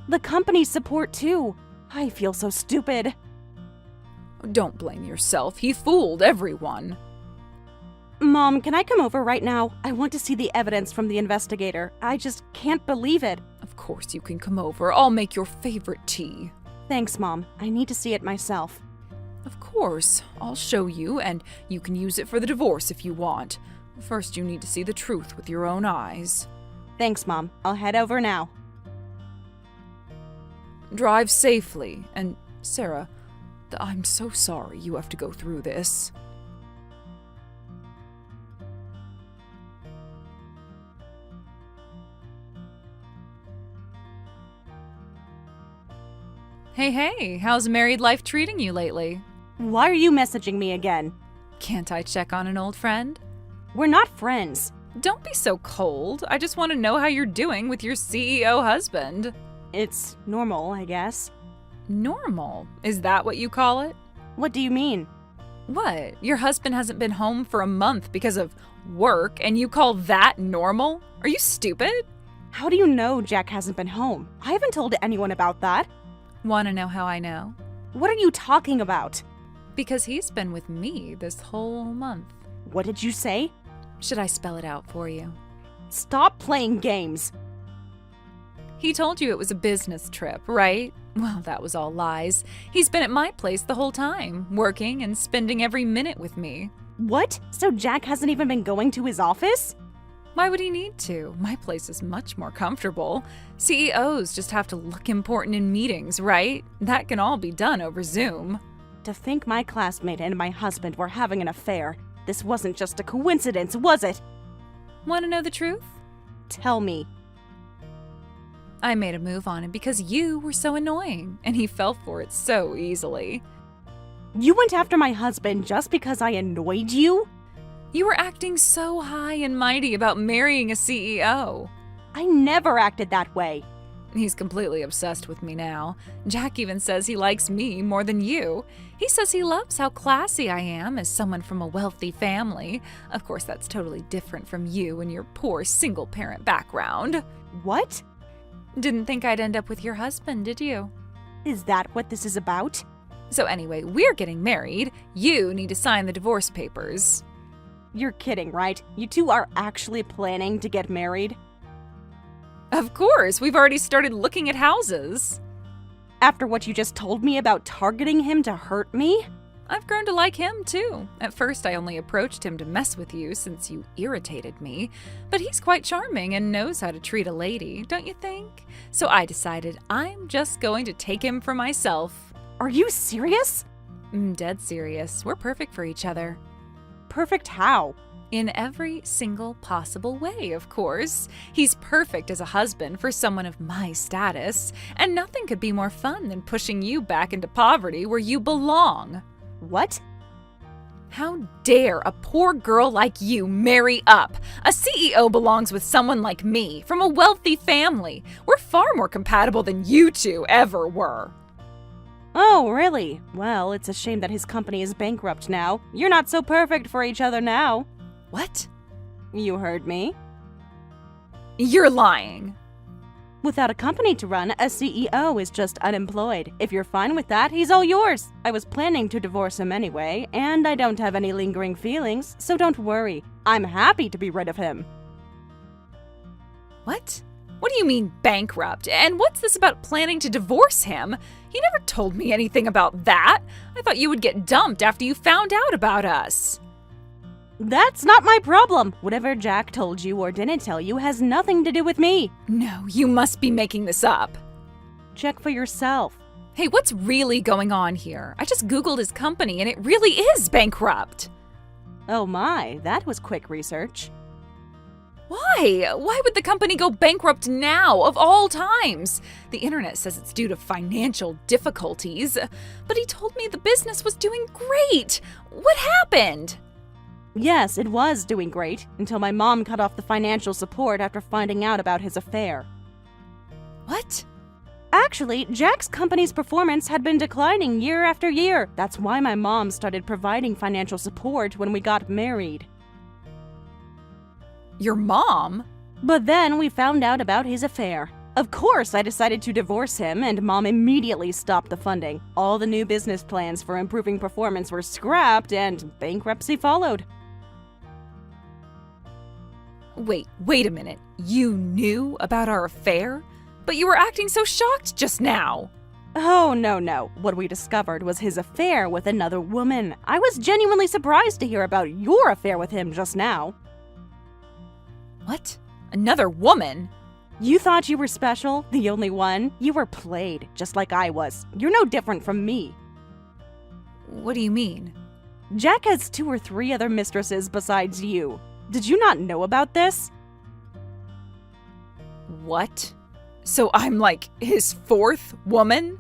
The company's support, too. I feel so stupid. Don't blame yourself. He fooled everyone. Mom, can I come over right now? I want to see the evidence from the investigator. I just can't believe it. Of course you can come over. I'll make your favorite tea. Thanks, Mom. I need to see it myself. Of course. I'll show you, and you can use it for the divorce if you want. First, you need to see the truth with your own eyes. Thanks, Mom. I'll head over now. Drive safely, and Sarah, I'm so sorry you have to go through this. Hey, how's married life treating you lately? Why are you messaging me again? Can't I check on an old friend? We're not friends. Don't be so cold. I just want to know how you're doing with your CEO husband. It's normal, I guess. Normal? Is that what you call it? What do you mean? What? Your husband hasn't been home for a month because of work, and you call that normal? Are you stupid? How do you know Jack hasn't been home? I haven't told anyone about that. Want to know how I know? What are you talking about? Because he's been with me this whole month. What did you say? Should I spell it out for you? Stop playing games. He told you it was a business trip, right? Well, that was all lies. He's been at my place the whole time, working and spending every minute with me. What? So Jack hasn't even been going to his office? Why would he need to? My place is much more comfortable. CEOs just have to look important in meetings, right? That can all be done over Zoom. To think my classmate and my husband were having an affair. This wasn't just a coincidence, was it? Want to know the truth? Tell me. I made a move on him because you were so annoying, and he fell for it so easily. You went after my husband just because I annoyed you? You were acting so high and mighty about marrying a CEO. I never acted that way. He's completely obsessed with me now. Jack even says he likes me more than you. He says he loves how classy I am as someone from a wealthy family. Of course, that's totally different from you and your poor single-parent background. What? Didn't think I'd end up with your husband, did you? Is that what this is about? So anyway, we're getting married. You need to sign the divorce papers. You're kidding, right? You two are actually planning to get married? Of course, we've already started looking at houses. After what you just told me about targeting him to hurt me? I've grown to like him, too. At first, I only approached him to mess with you since you irritated me. But he's quite charming and knows how to treat a lady, don't you think? So I decided I'm just going to take him for myself. Are you serious? Dead serious. We're perfect for each other. Perfect how? In every single possible way, of course. He's perfect as a husband for someone of my status, and nothing could be more fun than pushing you back into poverty where you belong. What? How dare a poor girl like you marry up? A CEO belongs with someone like me, from a wealthy family. We're far more compatible than you two ever were. Oh, really? Well, it's a shame that his company is bankrupt now. You're not so perfect for each other now. What? You heard me. You're lying. Without a company to run, a CEO is just unemployed. If you're fine with that, he's all yours. I was planning to divorce him anyway, and I don't have any lingering feelings, so don't worry. I'm happy to be rid of him. What? What do you mean bankrupt? And what's this about planning to divorce him? You never told me anything about that. I thought you would get dumped after you found out about us. That's not my problem. Whatever Jack told you or didn't tell you has nothing to do with me. No, you must be making this up. Check for yourself. Hey, what's really going on here? I just Googled his company and it really is bankrupt. Oh my, that was quick research. Why? Why would the company go bankrupt now, of all times? The internet says it's due to financial difficulties, but he told me the business was doing great. What happened? Yes, it was doing great, until my mom cut off the financial support after finding out about his affair. What? Actually, Jack's company's performance had been declining year after year. That's why my mom started providing financial support when we got married. Your mom? But then we found out about his affair. Of course, I decided to divorce him, and Mom immediately stopped the funding. All the new business plans for improving performance were scrapped, and bankruptcy followed. Wait a minute. You knew about our affair? But you were acting so shocked just now. Oh, no. What we discovered was his affair with another woman. I was genuinely surprised to hear about your affair with him just now. What? Another woman? You thought you were special, the only one? You were played, just like I was. You're no different from me. What do you mean? Jack has 2 or 3 other mistresses besides you. Did you not know about this? What? So I'm like his 4th woman?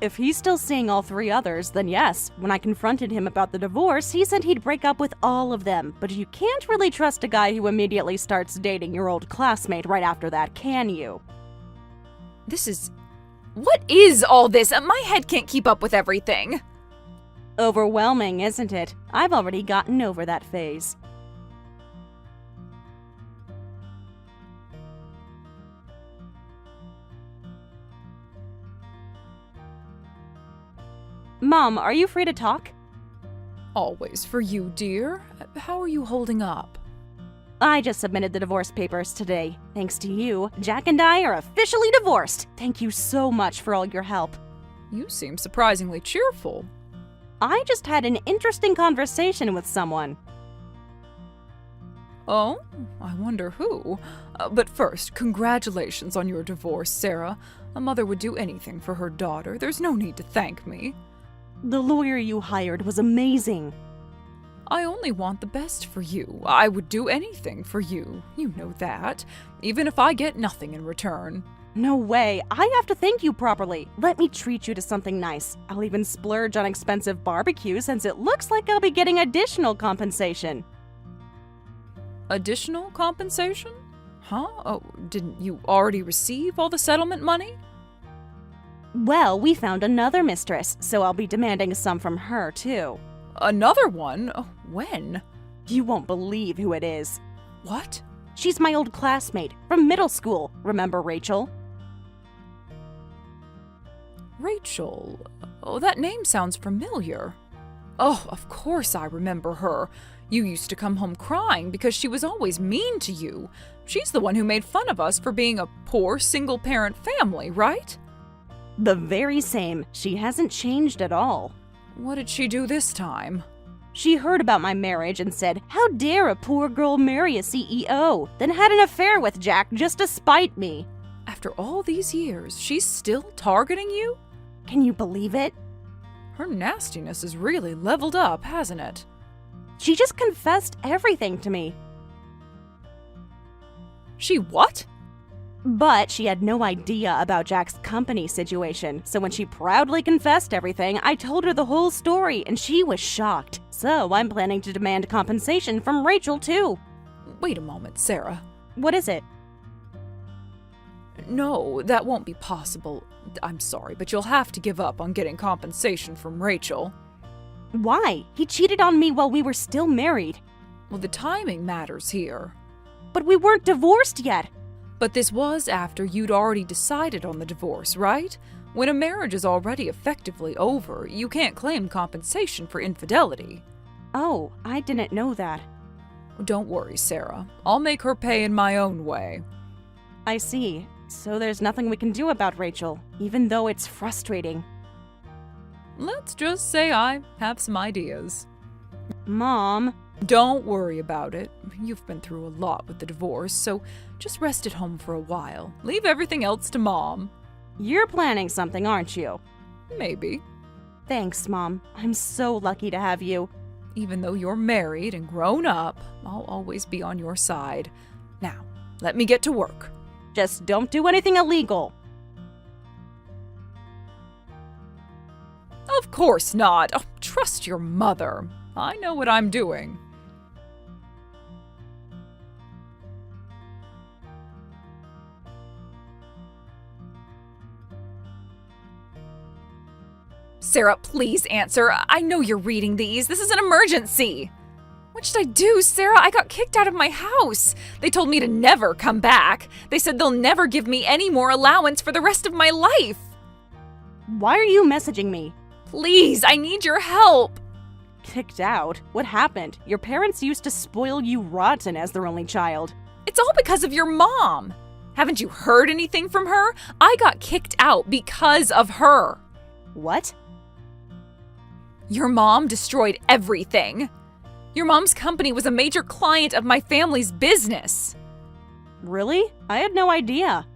If he's still seeing all 3 others, then yes. When I confronted him about the divorce, he said he'd break up with all of them. But you can't really trust a guy who immediately starts dating your old classmate right after that, can you? What is all this? My head can't keep up with everything. Overwhelming, isn't it? I've already gotten over that phase. Mom, are you free to talk? Always for you, dear. How are you holding up? I just submitted the divorce papers today. Thanks to you, Jack and I are officially divorced. Thank you so much for all your help. You seem surprisingly cheerful. I just had an interesting conversation with someone. Oh, I wonder who. But first, congratulations on your divorce, Sarah. A mother would do anything for her daughter. There's no need to thank me. The lawyer you hired was amazing. I only want the best for you. I would do anything for you. You know that. Even if I get nothing in return. No way. I have to thank you properly. Let me treat you to something nice. I'll even splurge on expensive barbecue since it looks like I'll be getting additional compensation. Additional compensation? Huh? Oh, didn't you already receive all the settlement money? Well, we found another mistress, so I'll be demanding some from her, too. Another one? When? You won't believe who it is. What? She's my old classmate from middle school. Remember Rachel? Rachel? Oh, that name sounds familiar. Oh, of course I remember her. You used to come home crying because she was always mean to you. She's the one who made fun of us for being a poor single-parent family, right? The very same. She hasn't changed at all. What did she do this time? She heard about my marriage and said, "How dare a poor girl marry a CEO?" Then had an affair with Jack just to spite me. After all these years, she's still targeting you? Can you believe it? Her nastiness has really leveled up, hasn't it? She just confessed everything to me. She what? But she had no idea about Jack's company situation, so when she proudly confessed everything, I told her the whole story and she was shocked. So I'm planning to demand compensation from Rachel too. Wait a moment, Sarah. What is it? No, that won't be possible. I'm sorry, but you'll have to give up on getting compensation from Rachel. Why? He cheated on me while we were still married. Well, the timing matters here. But we weren't divorced yet. But this was after you'd already decided on the divorce, right? When a marriage is already effectively over, you can't claim compensation for infidelity. Oh, I didn't know that. Don't worry, Sarah. I'll make her pay in my own way. I see. So there's nothing we can do about Rachel, even though it's frustrating. Let's just say I have some ideas. Mom. Don't worry about it. You've been through a lot with the divorce, so just rest at home for a while. Leave everything else to Mom. You're planning something, aren't you? Maybe. Thanks, Mom. I'm so lucky to have you. Even though you're married and grown up, I'll always be on your side. Now, let me get to work. Just don't do anything illegal. Of course not. Oh, trust your mother. I know what I'm doing. Sarah, please answer. I know you're reading these. This is an emergency. What should I do, Sarah? I got kicked out of my house. They told me to never come back. They said they'll never give me any more allowance for the rest of my life. Why are you messaging me? Please, I need your help. Kicked out? What happened? Your parents used to spoil you rotten as their only child. It's all because of your mom. Haven't you heard anything from her? I got kicked out because of her. What? Your mom destroyed everything. Your mom's company was a major client of my family's business. Really? I had no idea.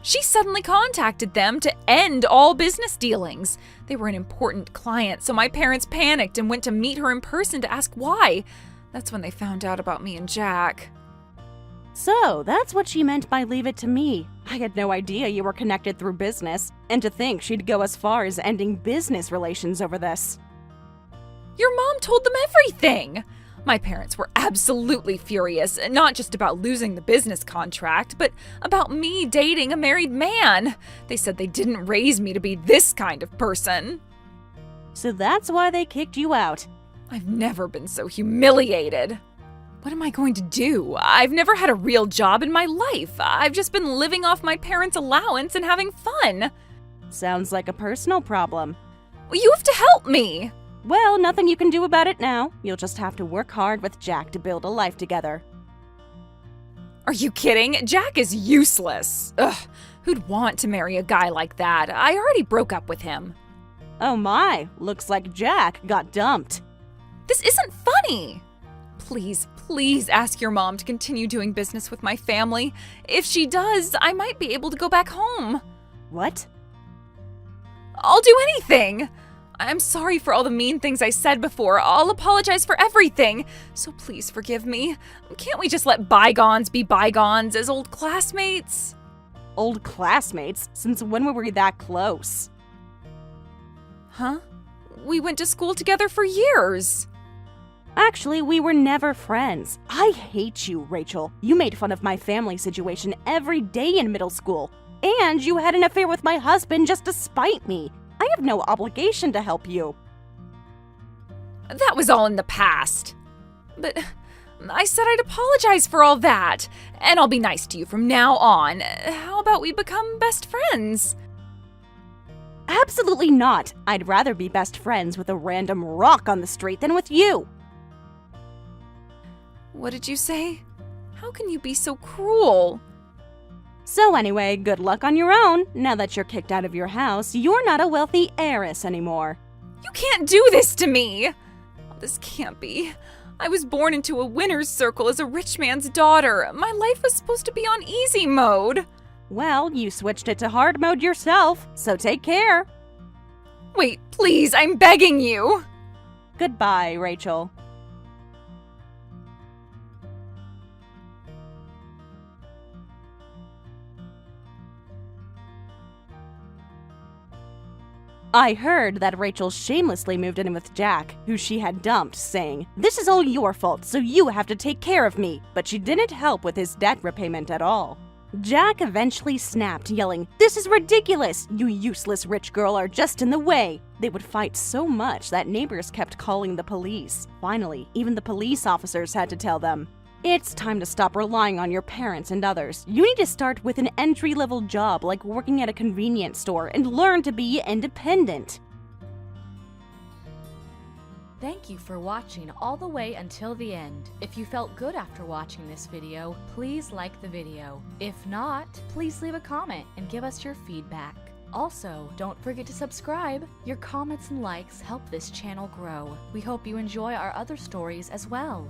She suddenly contacted them to end all business dealings. They were an important client, so my parents panicked and went to meet her in person to ask why. That's when they found out about me and Jack. So, that's what she meant by leave it to me. I had no idea you were connected through business, and to think she'd go as far as ending business relations over this. Your mom told them everything. My parents were absolutely furious, not just about losing the business contract, but about me dating a married man. They said they didn't raise me to be this kind of person. So that's why they kicked you out. I've never been so humiliated. What am I going to do? I've never had a real job in my life. I've just been living off my parents' allowance and having fun. Sounds like a personal problem. Well, you have to help me. Well, nothing you can do about it now. You'll just have to work hard with Jack to build a life together. Are you kidding? Jack is useless. Ugh, who'd want to marry a guy like that? I already broke up with him. Oh my, looks like Jack got dumped. This isn't funny. Please ask your mom to continue doing business with my family. If she does, I might be able to go back home. What? I'll do anything. I'm sorry for all the mean things I said before. I'll apologize for everything. So please forgive me. Can't we just let bygones be bygones as old classmates? Old classmates? Since when were we that close? Huh? We went to school together for years. Actually, we were never friends. I hate you, Rachel. You made fun of my family situation every day in middle school. And you had an affair with my husband just to spite me. I have no obligation to help you. That was all in the past. But I said I'd apologize for all that. And I'll be nice to you from now on. How about we become best friends? Absolutely not. I'd rather be best friends with a random rock on the street than with you. What did you say? How can you be so cruel? So anyway, good luck on your own. Now that you're kicked out of your house, you're not a wealthy heiress anymore. You can't do this to me! This can't be. I was born into a winner's circle as a rich man's daughter. My life was supposed to be on easy mode. Well, you switched it to hard mode yourself, so take care. Wait, please, I'm begging you! Goodbye, Rachel. I heard that Rachel shamelessly moved in with Jack, who she had dumped, saying, "This is all your fault, so you have to take care of me," but she didn't help with his debt repayment at all. Jack eventually snapped, yelling, "This is ridiculous! You useless rich girl are just in the way!" They would fight so much that neighbors kept calling the police. Finally, even the police officers had to tell them, "It's time to stop relying on your parents and others. You need to start with an entry-level job like working at a convenience store and learn to be independent." Thank you for watching all the way until the end. If you felt good after watching this video, please like the video. If not, please leave a comment and give us your feedback. Also, don't forget to subscribe. Your comments and likes help this channel grow. We hope you enjoy our other stories as well.